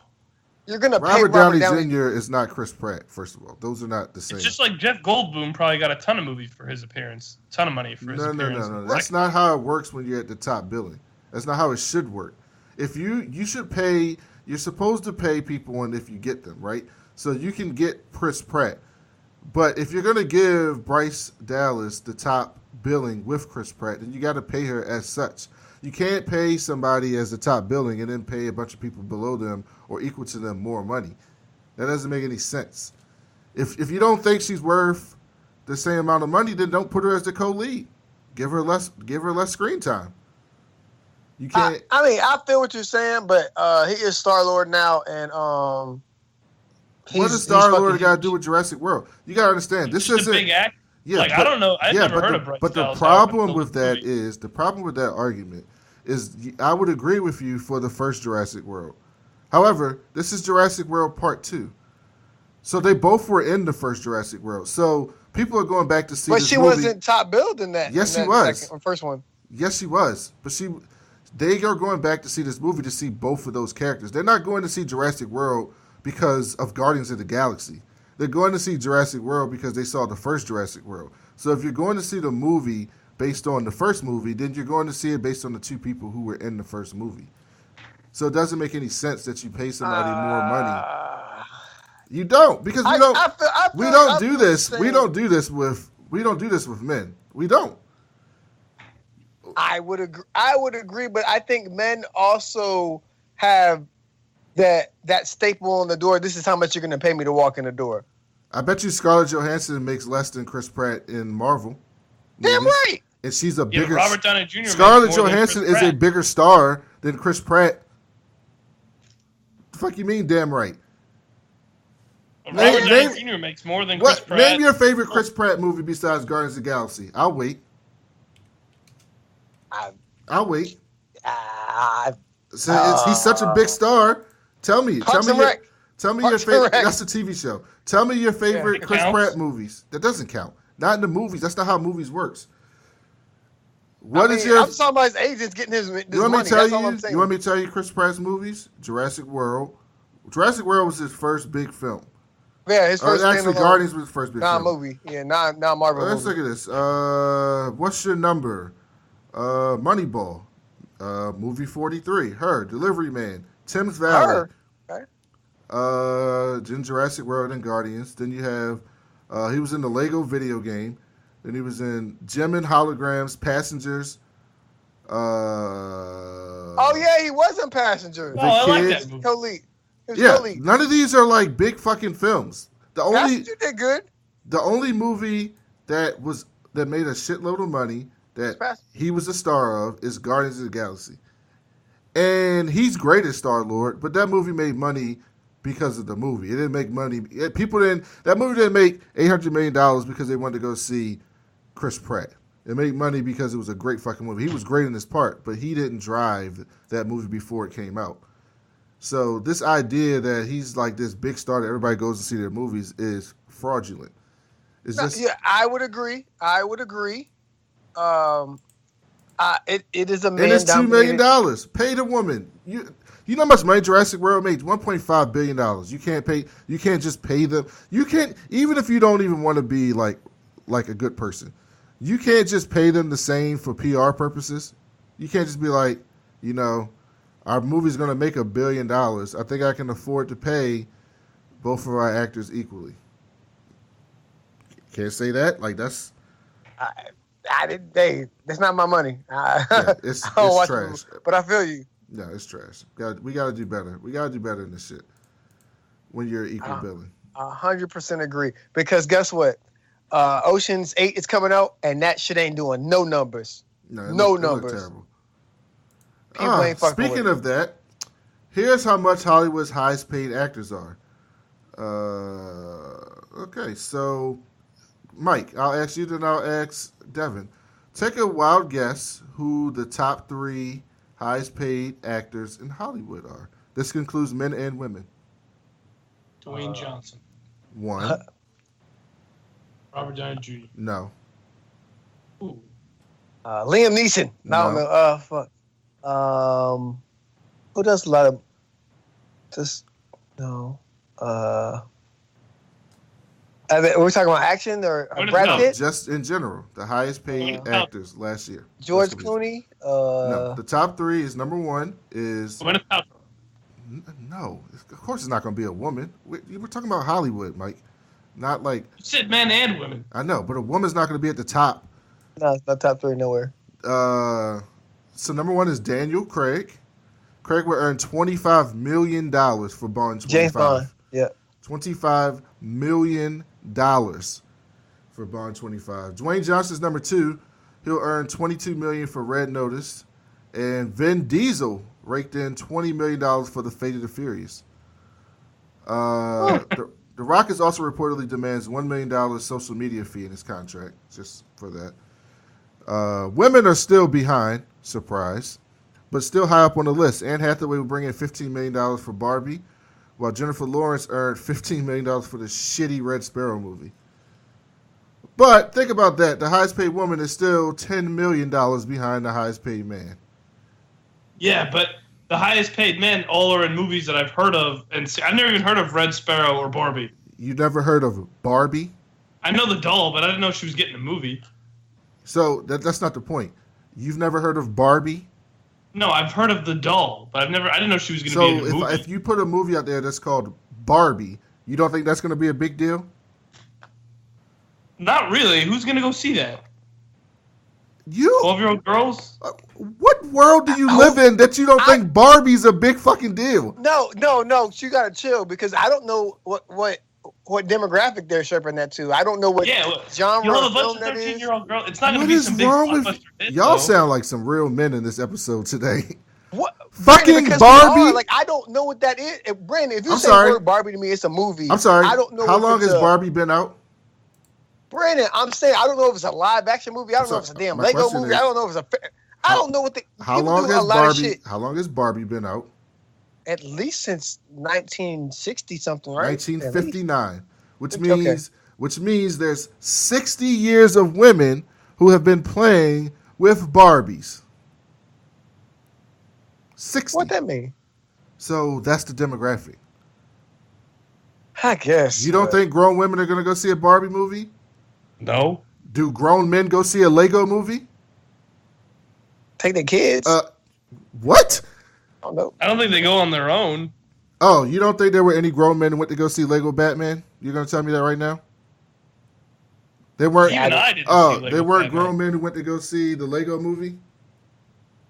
You're gonna pay
Robert Downey Jr. is not Chris Pratt. First of all, those are not the same.
It's just like Jeff Goldblum probably got a ton of movies for his appearance, a ton of money for his appearance.
No. That's not how it works when you're at the top billing. That's not how it should work. If you should pay, you're supposed to pay people and if you get them, right? So you can get Chris Pratt. But if you're going to give Bryce Dallas the top billing with Chris Pratt, then you got to pay her as such. You can't pay somebody as the top billing and then pay a bunch of people below them or equal to them more money. That doesn't make any sense. If you don't think she's worth the same amount of money, then don't put her as the co-lead. Give her less screen time. You can't.
I feel what you're saying, but he is Star-Lord now, and
what does Star-Lord got to do with Jurassic World? You got to understand, this isn't
a big act.
Yeah,
I don't know. I've never heard of Bryce
But the problem with that is the problem with that argument is I would agree with you for the first Jurassic World. However, this is Jurassic World Part 2. So they both were in the first Jurassic World. So people are going back to see this movie. But she wasn't
top billed in that.
Yes, she was.
First one.
Yes, she was. But they are going back to see this movie to see both of those characters. They're not going to see Jurassic World because of Guardians of the Galaxy. They're going to see Jurassic World because they saw the first Jurassic World. So if you're going to see the movie based on the first movie, then you're going to see it based on the two people who were in the first movie. So it doesn't make any sense that you pay somebody more money. You don't, because we don't do this. We don't do this with men. We don't.
I would agree, but I think men also have that staple on the door. This is how much you're going to pay me to walk in the door.
I bet you Scarlett Johansson makes less than Chris Pratt in Marvel.
Damn right.
And she's a bigger.
Robert Downey Jr.
Scarlett Johansson is a bigger star than Chris Pratt. The fuck you mean, damn right?
Robert Downey Jr. makes more than Chris Pratt.
Name your favorite Chris Pratt movie besides Guardians of the Galaxy. I'll wait. I'll wait. He's such a big star. Tell me your favorite. That's a TV show. Tell me your favorite Chris Pratt movies. That doesn't count. Not in the movies. That's not how movies works. I'm talking about his agents getting his money. You want me to tell you Chris Pratt's movies? Jurassic World. Jurassic World was his first big film.
Yeah, his first.
Actually, Guardians was his first big film.
Non-movie. Yeah, non-Marvel.
Let's look at this. What's Your Number? Moneyball. Movie 43. Her. Delivery Man. Thames Valley. Then Jurassic World and Guardians. Then you have he was in the Lego video game. Then he was in Gem and Holograms, Passengers.
He was in Passengers.
I like that movie.
Co-lead.
Co-lead. None of these are like big fucking films.
Passenger did good.
The only movie that made a shitload of money that he was a star of is Guardians of the Galaxy. And he's great as Star-Lord, but that movie made money because of the movie. It didn't make money. That movie didn't make $800 million because they wanted to go see Chris Pratt. It made money because it was a great fucking movie. He was great in his part, but he didn't drive that movie before it came out. So this idea that he's like this big star that everybody goes to see their movies is fraudulent.
I would agree. It is a man.
And it's $2 million. Pay the woman. You know how much money Jurassic World made? $1.5 billion. You can't just pay them. You can't, even if you don't even want to be like a good person, you can't just pay them the same for PR purposes. You can't just be like, our movie's going to make $1 billion. I think I can afford to pay both of our actors equally. Can't say that. Like that's.
I didn't. Hey, that's not my money.
It's trash.
But I feel you.
No, it's trash. We gotta do better. We gotta do better in this shit. When you're equal billing.
100% agree. Because guess what? Ocean's 8 is coming out, and that shit ain't doing no numbers. No numbers. It terrible.
People ain't fucking speaking with of that, here's how much Hollywood's highest paid actors are. Okay, so Mike, I'll ask you, then I'll ask Devin. Take a wild guess who the top 3 highest paid actors in Hollywood are. This includes men and women.
Dwayne Johnson.
1.
Robert Downey Jr.
No.
Ooh.
Liam Neeson. No. Fuck. Who does a lot of just no. Are we talking about action or Brad Pitt?
Just in general, the highest paid actors last year.
George Clooney.
No, the top 3 is number 1 is. No, of course it's not going to be a woman. We're talking about Hollywood, Mike. Not like.
You said men and women.
I know, but a woman's not going to be at the top.
No, it's not top 3 nowhere.
So number 1 is Daniel Craig. Craig will earn $25 million for Bond 25.
James Bond, yeah.
$25 million for Bond 25. Dwayne Johnson's number 2. He'll earn $22 million for Red Notice. And Vin Diesel raked in $20 million for The Fate of the Furious. The Rock is also reportedly demands $1 million social media fee in his contract, just for that. Women are still behind, surprise, but still high up on the list. Anne Hathaway will bring in $15 million for Barbie, while Jennifer Lawrence earned $15 million for the shitty Red Sparrow movie. But think about that. The highest paid woman is still $10 million behind the highest paid man.
Yeah, but the highest paid men all are in movies that I've heard of. And I've never even heard of Red Sparrow or Barbie.
You never heard of Barbie?
I know the doll, but I didn't know she was getting a movie.
So that's not the point. You've never heard of Barbie?
No, I've heard of the doll, but I didn't know she was going to be in a movie. So
if you put a movie out there that's called Barbie, you don't think that's going to be a big deal?
Not really. Who's going to go see that?
You
12-year-old girls?
What world do you live in that you don't think Barbie's a big fucking deal?
No. You got to chill because I don't know what demographic they're shipping that to. I don't know what genre
you have a
of
bunch
film
of
that is.
13-year-old girls. It's not going to be some big blockbuster hit.
Y'all sound like some real men in this episode today.
What?
Fucking Brandon, Barbie?
Like, I don't know what that is. Brandon, if you say the word Barbie to me, it's a movie.
I'm sorry.
I don't know.
How long has Barbie been out?
Brandon, I'm saying I don't know if it's a live action movie. I don't know if it's a damn Lego movie. I don't know if it's I don't know what the.
How long has Barbie been out?
At least since 1960 something, right?
1959, which means there's 60 years of women who have been playing with Barbies. 60.
What that mean?
So that's the demographic.
I guess.
You don't think grown women are going to go see a Barbie movie?
No.
Do grown men go see a Lego movie?
Take their kids?
What?
I don't know.
I don't think they go on their own.
Oh, you don't think there were any grown men who went to go see Lego Batman? You're going to tell me that right now? They weren't.
Even I didn't see Lego
they weren't
Batman.
grown men who went to go see the Lego movie?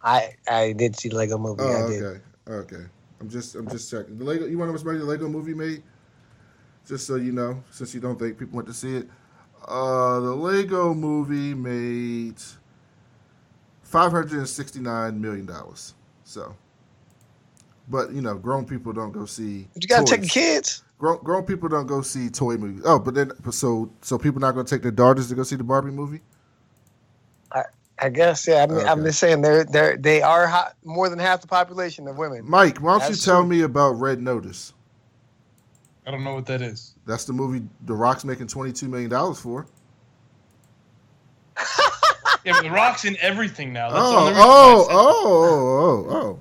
I did see the Lego movie.
Oh, okay. I'm just checking. The Lego. You want to know what's money the Lego movie made? Just so you know, since you don't think people went to see it. The Lego movie made $569 million. So, but grown people don't go see.
But you gotta
toys.
take the kids.
Grown people don't go see toy movies. Oh, but then so people not gonna take their daughters to go see the Barbie movie?
I guess, yeah. I'm just saying they are more than half the population of women.
Mike, why don't you tell me about Red Notice?
I don't know what that is.
That's the movie The Rock's making $22 million for.
Yeah, but The Rock's in everything now. That's
Oh.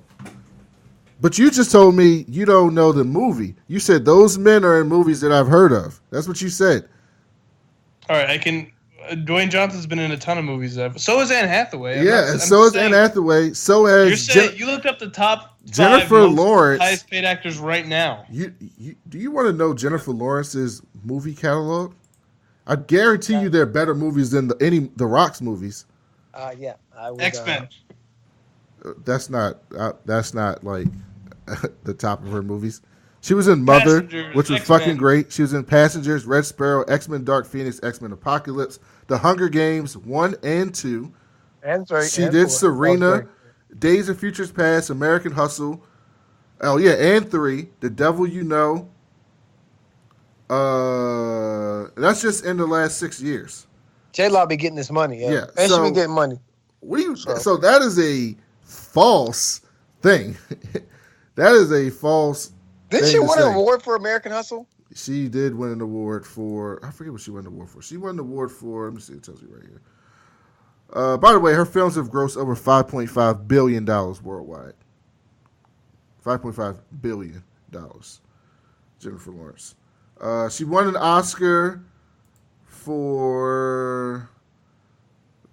But you just told me you don't know the movie. You said those men are in movies that I've heard of. That's what you said.
All right, I can. Dwayne Johnson's been in a ton of movies. So is Anne Hathaway.
So is Anne Hathaway. So has
you looked up the top
Jennifer Lawrence,
highest paid actors right now.
Do you want to know Jennifer Lawrence's movie catalog? I guarantee you, there are better movies than the Rock's movies.
Yeah, I would.
X-Men.
That's not like the top of her movies. She was in Mother, which was
X-Men.
fucking great. She was in Passengers, Red Sparrow, X-Men Dark Phoenix, X-Men Apocalypse, The Hunger Games 1 and 2.
And 3.
She did Serena, Days of Futures Past, American Hustle. Oh, yeah, and 3. The Devil You Know. That's just in the last 6 years.
J-Law be getting this money,
yeah.
And she be getting money.
So that is a false thing. That is a false.
Didn't she win an award for American Hustle?
She did win an award for. I forget what she won an award for. She won an award for. Let me see. It tells you right here. By the way, her films have grossed over $5.5 billion worldwide. $5.5 billion. Jennifer Lawrence. She won an Oscar for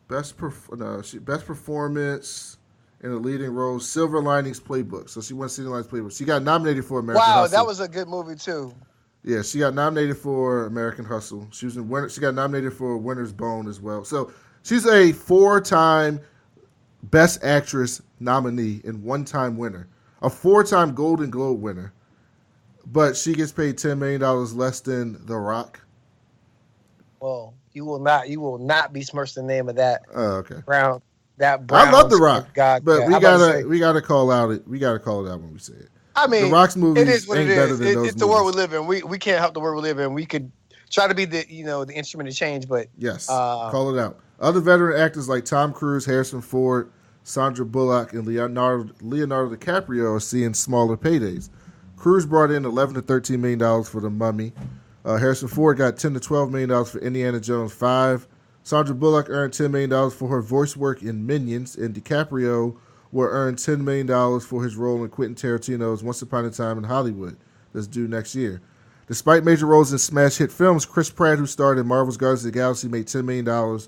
best performance in a leading role, Silver Linings Playbook. So she won Silver Linings Playbook. She got nominated for American Hustle.
Wow, that was a good movie too.
Yeah, she got nominated for American Hustle. She got nominated for Winter's Bone as well. So she's a 4-time Best Actress nominee and 1-time winner, a 4-time Golden Globe winner. But she gets paid $10 million less than The Rock.
Well, you will not besmirch the name of that.
Oh, okay.
Brown.
I love The Rock, but we gotta call it out when we say it.
I mean,
The Rock's movies
it is what
ain't
it
better
is.
than those
It's the world we live in. We can't help the world we live in. We could try to be the instrument of change, but
yes, call it out. Other veteran actors like Tom Cruise, Harrison Ford, Sandra Bullock, and Leonardo DiCaprio are seeing smaller paydays. Cruise brought in $11 to $13 million for The Mummy. Harrison Ford got $10 to $12 million for Indiana Jones 5. Sandra Bullock earned $10 million for her voice work in Minions, and DiCaprio will earn $10 million for his role in Quentin Tarantino's Once Upon a Time in Hollywood, that's due next year. Despite major roles in smash hit films, Chris Pratt, who starred in Marvel's Guardians of the Galaxy, made $10 million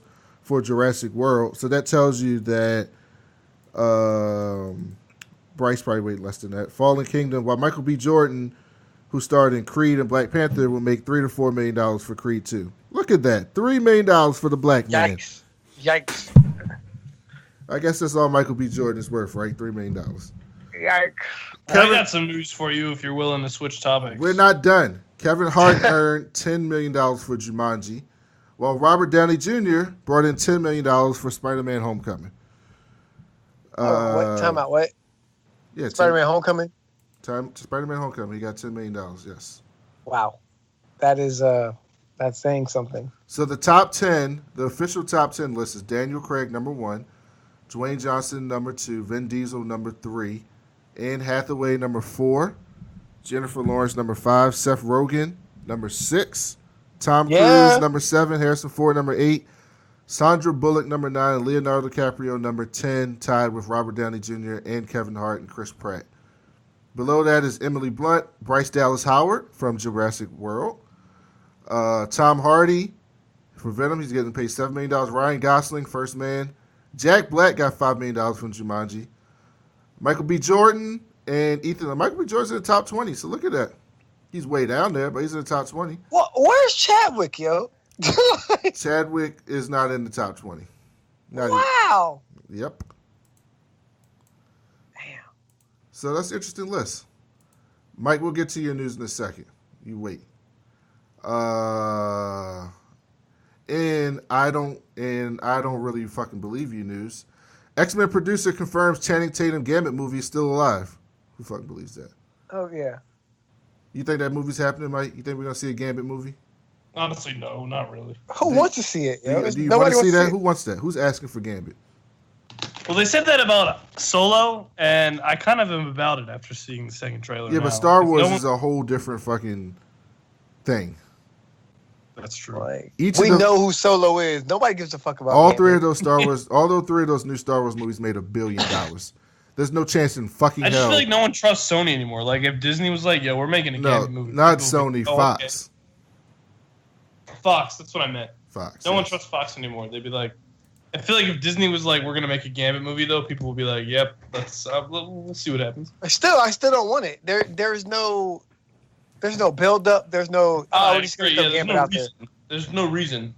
for Jurassic World. So that tells you that Bryce probably weighed less than that. Fallen Kingdom, while Michael B. Jordan, who starred in Creed and Black Panther, will make $3 to $4 million for Creed 2. Look at that. $3 million for the black man.
Yikes.
I guess that's all Michael B. Jordan is worth, right? $3 million.
Yikes.
I got some news for you if you're willing to switch topics.
We're not done. Kevin Hart earned $10 million for Jumanji, while Robert Downey Jr. brought in $10 million for Spider-Man Homecoming.
What? Time out. What?
Yeah,
Spider-Man Homecoming?
Spider-Man Homecoming. He got $10 million, yes.
Wow. That is... That's saying something.
So the top 10, the official top 10 list is Daniel Craig, number 1, Dwayne Johnson, number 2, Vin Diesel, number 3, Anne Hathaway, number 4, Jennifer Lawrence, number 5, Seth Rogen, number 6, Tom Cruise, number 7, Harrison Ford, number 8, Sandra Bullock, number 9, and Leonardo DiCaprio, number 10, tied with Robert Downey Jr. and Kevin Hart and Chris Pratt. Below that is Emily Blunt, Bryce Dallas Howard from Jurassic World, Tom Hardy for Venom, he's getting paid $7 million. Ryan Gosling, First Man. Jack Black got $5 million from Jumanji. Michael B. Jordan and Ethan. Michael B. Jordan's in the top 20, so look at that. He's way down there, but he's in the top 20.
Well, where's Chadwick, yo?
Chadwick is not in the top 20.
Wow.
Yep.
Damn.
So that's an interesting list. Mike, we'll get to your news in a second. You wait. And I don't really fucking believe you news. X-Men producer confirms Channing Tatum Gambit movie is still alive. Who fucking believes that?
Oh yeah.
You think that movie's happening, Mike? You think we're gonna see a Gambit movie?
Honestly, no, not really.
Who wants to see it? Yo?
Do you want to see that? Who wants that? Who's asking for Gambit?
Well, they said that about Solo, and I kind of am about it after seeing the second trailer.
Yeah, but Star Wars is a whole different fucking thing.
That's true.
Like, we know who Solo is. Nobody gives a fuck about
all
Gambit.
three of those Star Wars. All three of those new Star Wars movies made $1 billion. There's no chance in fucking hell.
I just feel like no one trusts Sony anymore. Like if Disney was like, "Yo, we're making a Gambit movie,"
not Sony, Fox.
Okay. Fox. That's what I meant.
Fox.
No one trusts Fox anymore. They'd be like, I feel like if Disney was like, we're gonna make a Gambit movie, though, people would be like, yep, let's we'll see what happens.
I still don't want it. There's no build up. There's no.
We're just gonna throw Gambit out there. There's no reason.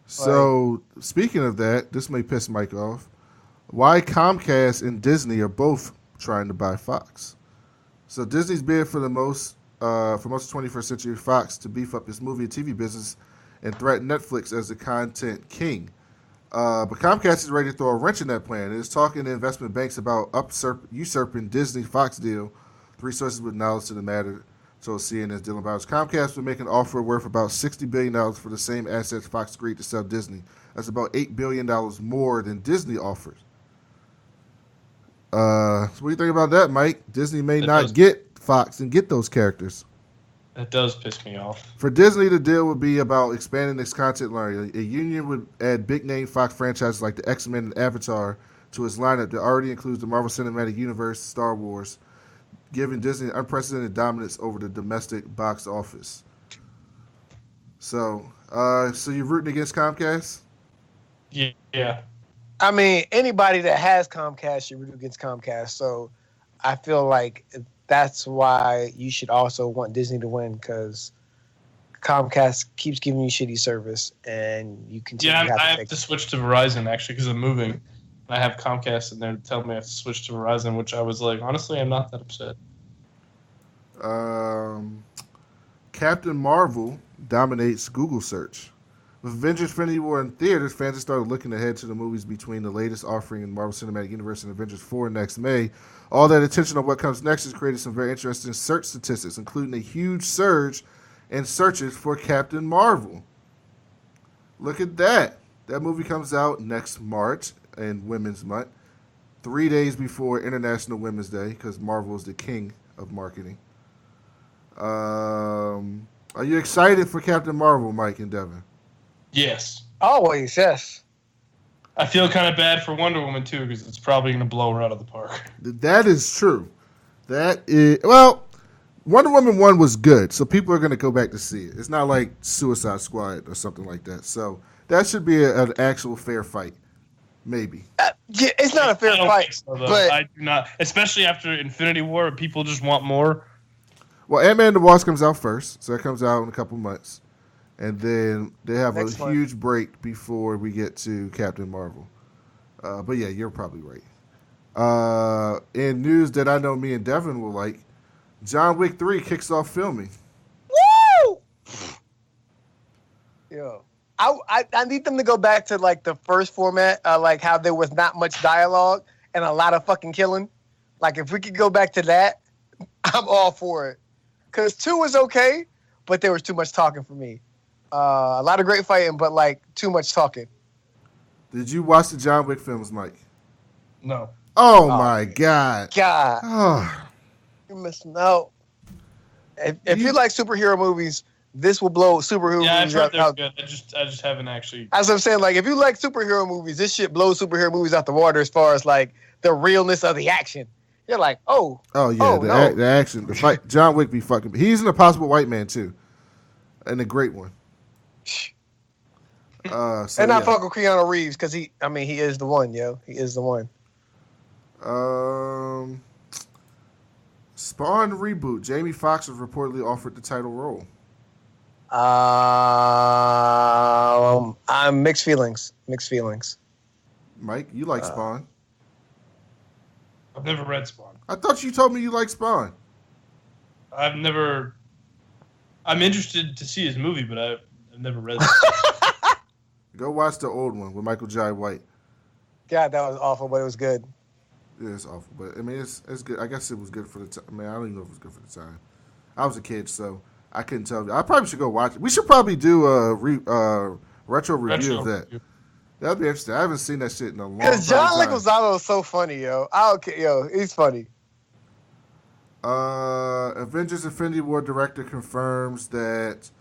So speaking of that, this may piss Mike off. Why Comcast and Disney are both trying to buy Fox? So Disney's bid for most of 21st Century Fox to beef up its movie and TV business and threaten Netflix as the content king. But Comcast is ready to throw a wrench in that plan. It is talking to investment banks about usurping Disney-Fox deal. Three sources with knowledge to the matter told CNN dealing about it. Comcast would make an offer worth about $60 billion for the same assets Fox agreed to sell Disney. That's about $8 billion more than Disney offered. So what do you think about that, Mike? Disney may not get Fox and get those characters.
That does piss me off.
For Disney, the deal would be about expanding its content library. A union would add big-name Fox franchises like the X-Men and Avatar to its lineup that already includes the Marvel Cinematic Universe, Star Wars, giving Disney unprecedented dominance over the domestic box office. So you're rooting against Comcast?
Yeah.
I mean, anybody that has Comcast should root against Comcast. So I feel like that's why you should also want Disney to win, because Comcast keeps giving you shitty service, and you continue.
Yeah, I have to switch to Verizon actually because I'm moving. I have Comcast, and they're telling me I have to switch to Verizon, which I was like, honestly, I'm not that upset.
Captain Marvel dominates Google search. With Avengers Infinity War in theaters, fans have started looking ahead to the movies between the latest offering in Marvel Cinematic Universe and Avengers 4 next May. All that attention on what comes next has created some very interesting search statistics, including a huge surge in searches for Captain Marvel. Look at that. That movie comes out next March in Women's Month, 3 days before International Women's Day, because Marvel is the king of marketing. Are you excited for Captain Marvel, Mike and Devin?
Yes.
Always, yes.
I feel kind of bad for Wonder Woman, too, because it's probably going to blow her out of the park.
That is true. Wonder Woman 1 was good, so people are going to go back to see it. It's not like Suicide Squad or something like that. So that should be an actual fair fight. Maybe.
Yeah, it's not a fair fight.
So, but I do not. Especially after Infinity War, people just want more.
Well, Ant-Man and the Wasp comes out first, so that comes out in a couple months. And then they have huge break before we get to Captain Marvel. But yeah, you're probably right. In news that I know me and Devin will like, John Wick 3 kicks off filming.
Woo! Yo, I need them to go back to like the first format, like how there was not much dialogue and a lot of fucking killing. Like if we could go back to that, I'm all for it. Because 2 was okay, but there was too much talking for me. A lot of great fighting, but like too much talking.
Did you watch the John Wick films, Mike?
No.
Oh my God.
God. You're missing out. If you like superhero movies, this will blow superhero movies
I've heard
out.
They're good. I just haven't actually.
As I'm saying, like if you like superhero movies, this shit blows superhero movies out the water as far as like the realness of the action. You're like,
oh yeah, the action, the fight. John Wick be fucking. He's an Impossible White Man too, and a great one.
And I fuck with Keanu Reeves because he is the one, yo. He is the one.
Spawn reboot. Jamie Foxx was reportedly offered the title role.
I'm mixed feelings. Mixed feelings.
Mike, you like Spawn?
I've never read Spawn.
I thought you told me you like Spawn.
I'm interested to see his movie, but I've never read it.
Go watch the old one with Michael Jai White.
God, that was awful, but it was good.
Yeah, it's awful, but I mean, it's good. I guess it was good for the time. I mean, I don't even know if it was good for the time. I was a kid, so I couldn't tell you. I probably should go watch it. We should probably do a retro review of that. That'd be interesting. I haven't seen that shit in a long time.
Because John Leguizamo is so funny, yo. He's funny.
Avengers Infinity War director confirms that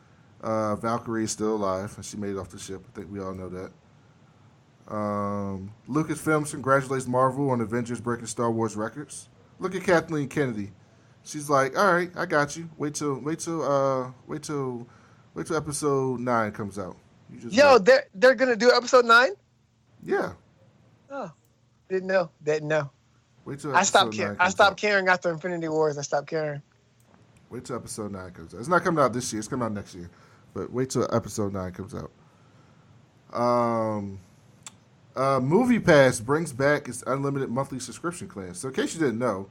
Valkyrie is still alive, and she made it off the ship. I think we all know that. Lucasfilms congratulates Marvel on Avengers breaking Star Wars records. Look at Kathleen Kennedy. She's like, all right, I got you. Wait till episode 9 comes out.
Yo, they're gonna do episode 9.
Yeah.
Oh, didn't know.
Wait till
I stopped caring after Infinity Wars. I stopped caring.
Wait till episode 9 comes out. It's not coming out this year. It's coming out next year. But wait till episode 9 comes out. MoviePass brings back its unlimited monthly subscription plan. So in case you didn't know,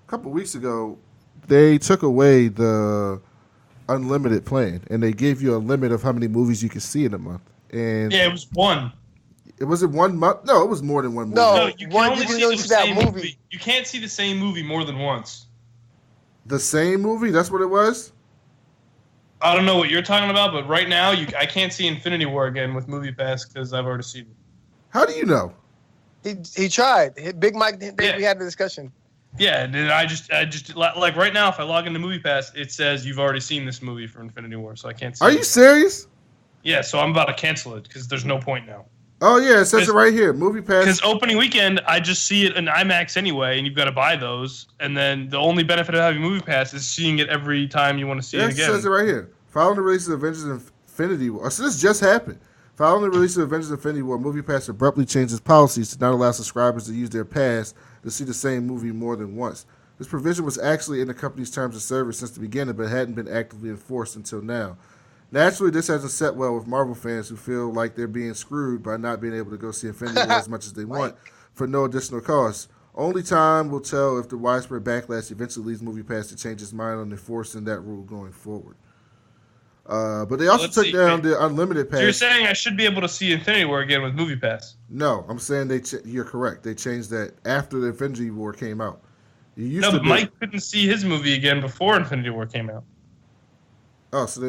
a couple weeks ago, they took away the unlimited plan, and they gave you a limit of how many movies you could see in a month. And
yeah, it was one.
It was it 1 month? No, it was more than one movie.
No, you can only see the same movie. You can't see the same movie more than once.
The same movie? That's what it was?
I don't know what you're talking about, but right now I can't see Infinity War again with MoviePass because I've already seen it.
How do you know?
He tried. Big Mike, we had the discussion.
Yeah, and I just like right now, if I log into MoviePass, it says you've already seen this movie for Infinity War, so I can't see
it. Are you serious?
Yeah, so I'm about to cancel it because there's no point now.
Oh, yeah, it says it right here. MoviePass.
Because opening weekend, I just see it in IMAX anyway, and you've got to buy those. And then the only benefit of having MoviePass is seeing it every time you want to see it again.
It says it right here. Following the release of Avengers Infinity War. So this just happened. Following the release of Avengers Infinity War, MoviePass abruptly changed its policies to not allow subscribers to use their pass to see the same movie more than once. This provision was actually in the company's terms of service since the beginning, but hadn't been actively enforced until now. Naturally, this hasn't set well with Marvel fans who feel like they're being screwed by not being able to go see Infinity War as much as they want for no additional cost. Only time will tell if the widespread backlash eventually leads MoviePass to change its mind on enforcing that rule going forward. But they also took down the unlimited pass.
So you're saying I should be able to see Infinity War again with MoviePass?
No, I'm saying you're correct. They changed that after the Infinity War came out.
But Mike couldn't see his movie again before Infinity War came out.
Oh, so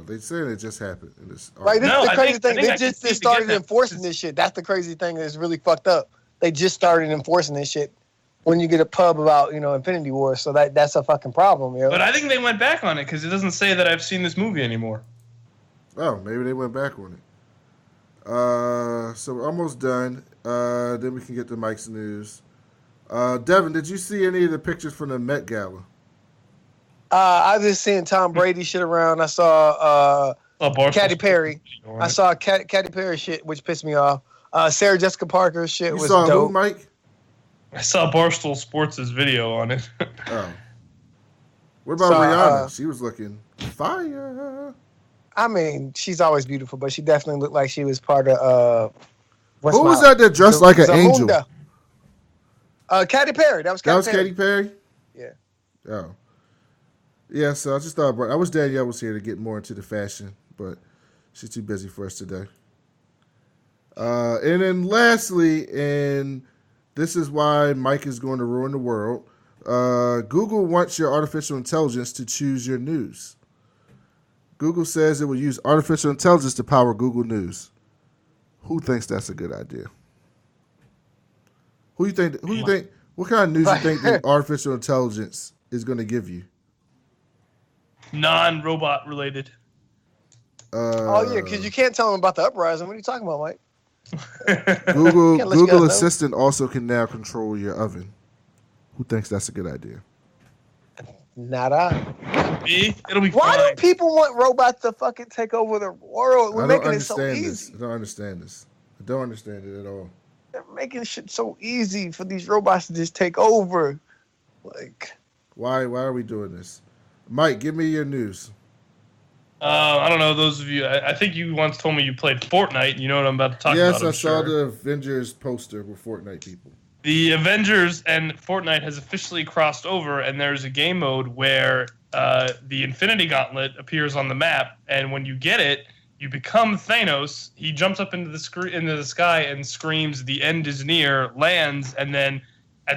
they saying it just happened.
Right, this is the crazy thing. They just started enforcing this shit. That's the crazy thing that's really fucked up. They just started enforcing this shit when you get a pub about, Infinity War. So that's a fucking problem, yo.
But I think they went back on it because it doesn't say that I've seen this movie anymore.
Oh, maybe they went back on it. So we're almost done. Then we can get to Mike's news. Devin, did you see any of the pictures from the Met Gala?
I was just seeing Tom Brady shit around. I saw Katy Perry. I saw Katy Perry shit, which pissed me off. Sarah Jessica Parker shit was dope. You saw who,
Mike?
I saw Barstool Sports' video on it.
Oh. What about Rihanna? She was looking fire.
I mean, she's always beautiful, but she definitely looked like she was part of...
who was that dressed like an angel?
Katy Perry. That was
Katy Perry?
Yeah.
Oh. Yeah, so I just thought I wish Danielle was here to get more into the fashion, but she's too busy for us today. And then lastly, and this is why Mike is going to ruin the world, Google wants your artificial intelligence to choose your news. Google says it will use artificial intelligence to power Google News. Who thinks that's a good idea? Who you think? What kind of news you think the artificial intelligence is going to give you?
Non-robot related.
Oh yeah, because you can't tell them about the uprising. What are you talking about, Mike?
Google Assistant also can now control your oven. Who thinks that's a good idea?
Not I.
Me? It'll be
Why
fine.
do people want robots to fucking take over the world? We're making it so easy.
I don't understand this. I don't understand it at all.
They're making shit so easy for these robots to just take over. Like,
why are we doing this? Mike, give me your news.
I don't know, those of you... I think you once told me you played Fortnite. You know what I'm about to talk about,
Yes, I saw the Avengers poster with Fortnite people.
The Avengers and Fortnite has officially crossed over, and there's a game mode where the Infinity Gauntlet appears on the map, and when you get it, you become Thanos. He jumps up into the sky and screams, "The end is near," lands, and then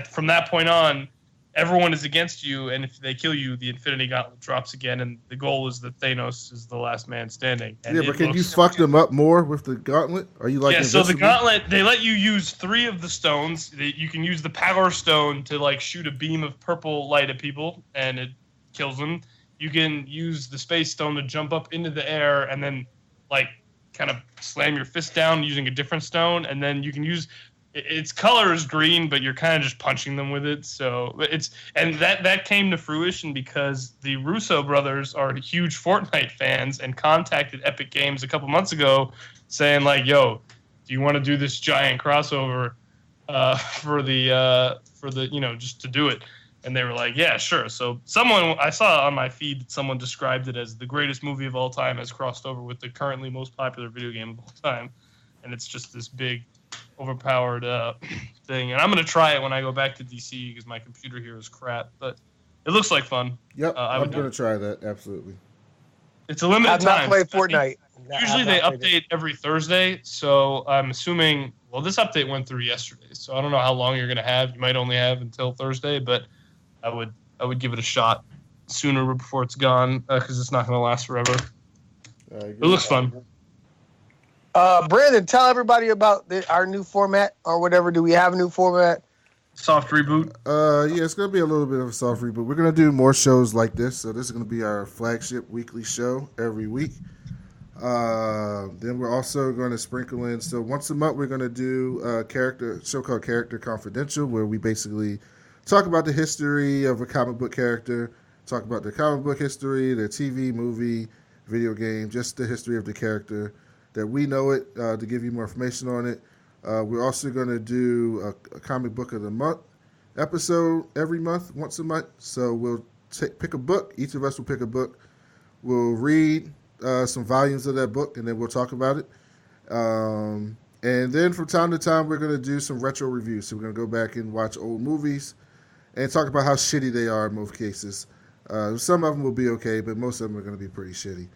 from that point on, everyone is against you, and if they kill you, the Infinity Gauntlet drops again, and the goal is that Thanos is the last man standing. And
yeah, but can you fuck them up more with the gauntlet? Are you like
invincible? So the gauntlet, they let you use 3 of the stones. You can use the power stone to shoot a beam of purple light at people, and it kills them. You can use the space stone to jump up into the air and then kind of slam your fist down using a different stone, and then you can use... its color is green, but you're kind of just punching them with it. So that came to fruition because the Russo brothers are huge Fortnite fans and contacted Epic Games a couple months ago, saying like, "Yo, do you want to do this giant crossover for the just to do it?" And they were like, "Yeah, sure." So I saw on my feed that someone described it as the greatest movie of all time has crossed over with the currently most popular video game of all time, and it's just this big, overpowered thing. And I'm gonna try it when I go back to DC because my computer here is crap, but it looks like fun.
Yep, I'm gonna try that absolutely.
It's a limited time.
I've not played Fortnite.
Usually they update every Thursday, so I'm assuming. Well, this update went through yesterday, so I don't know how long you're gonna have. You might only have until Thursday, but I would give it a shot sooner before it's gone because it's not gonna last forever. It looks fun.
Brandon, tell everybody about our new format or whatever. Do we have a new format?
Soft reboot.
Yeah, it's gonna be a little bit of a soft reboot. We're gonna do more shows like this. So this is gonna be our flagship weekly show every week. Then we're also going to sprinkle in. So once a month, we're gonna do a show called Character Confidential, where we basically talk about the history of a comic book character, talk about their comic book history, their TV, movie, video game, just the history of the character that we know it, to give you more information on it. We're also going to do a comic book of the month episode every month, once a month. So we'll pick a book. Each of us will pick a book. We'll read some volumes of that book, and then we'll talk about it. And then from time to time, we're going to do some retro reviews. So we're going to go back and watch old movies and talk about how shitty they are in most cases. Some of them will be okay, but most of them are going to be pretty shitty.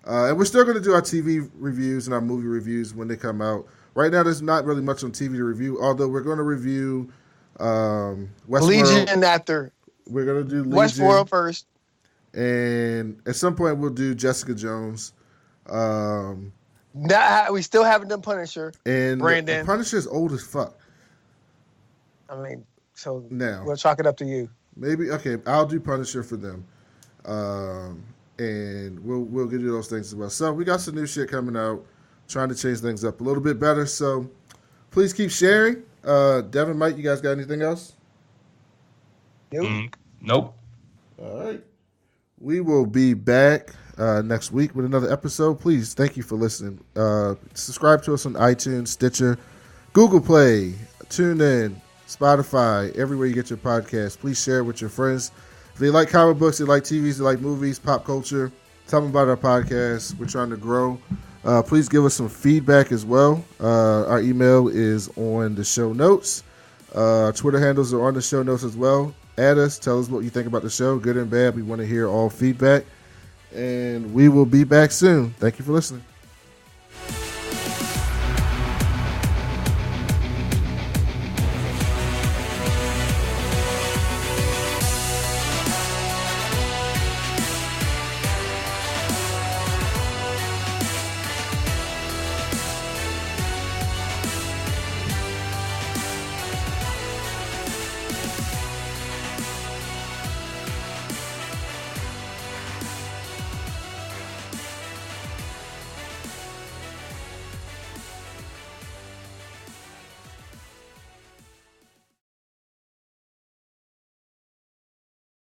And we're still going to do our TV reviews and our movie reviews when they come out. Right now, there's not really much on TV to review, although we're going to review Westworld.
Legion after.
We're going to do Legion.
Westworld first.
And at some point, we'll do Jessica Jones.
We still haven't done Punisher.
And
Brandon.
Punisher is old as fuck.
I mean, so
now
we'll chalk it up to you.
Maybe, okay, I'll do Punisher for them. And we'll give you those things as well. So we got some new shit coming out, trying to change things up a little bit better. So please keep sharing. Devin, Mike, you guys got anything else?
Nope.
All right. We will be back next week with another episode. Please, thank you for listening. Subscribe to us on iTunes, Stitcher, Google Play, TuneIn, Spotify, everywhere you get your podcast. Please share it with your friends. If they like comic books, they like TVs, they like movies, pop culture, tell them about our podcast. We're trying to grow. Please give us some feedback as well. Our email is on the show notes. Twitter handles are on the show notes as well. Add us. Tell us what you think about the show, good and bad. We want to hear all feedback. And we will be back soon. Thank you for listening.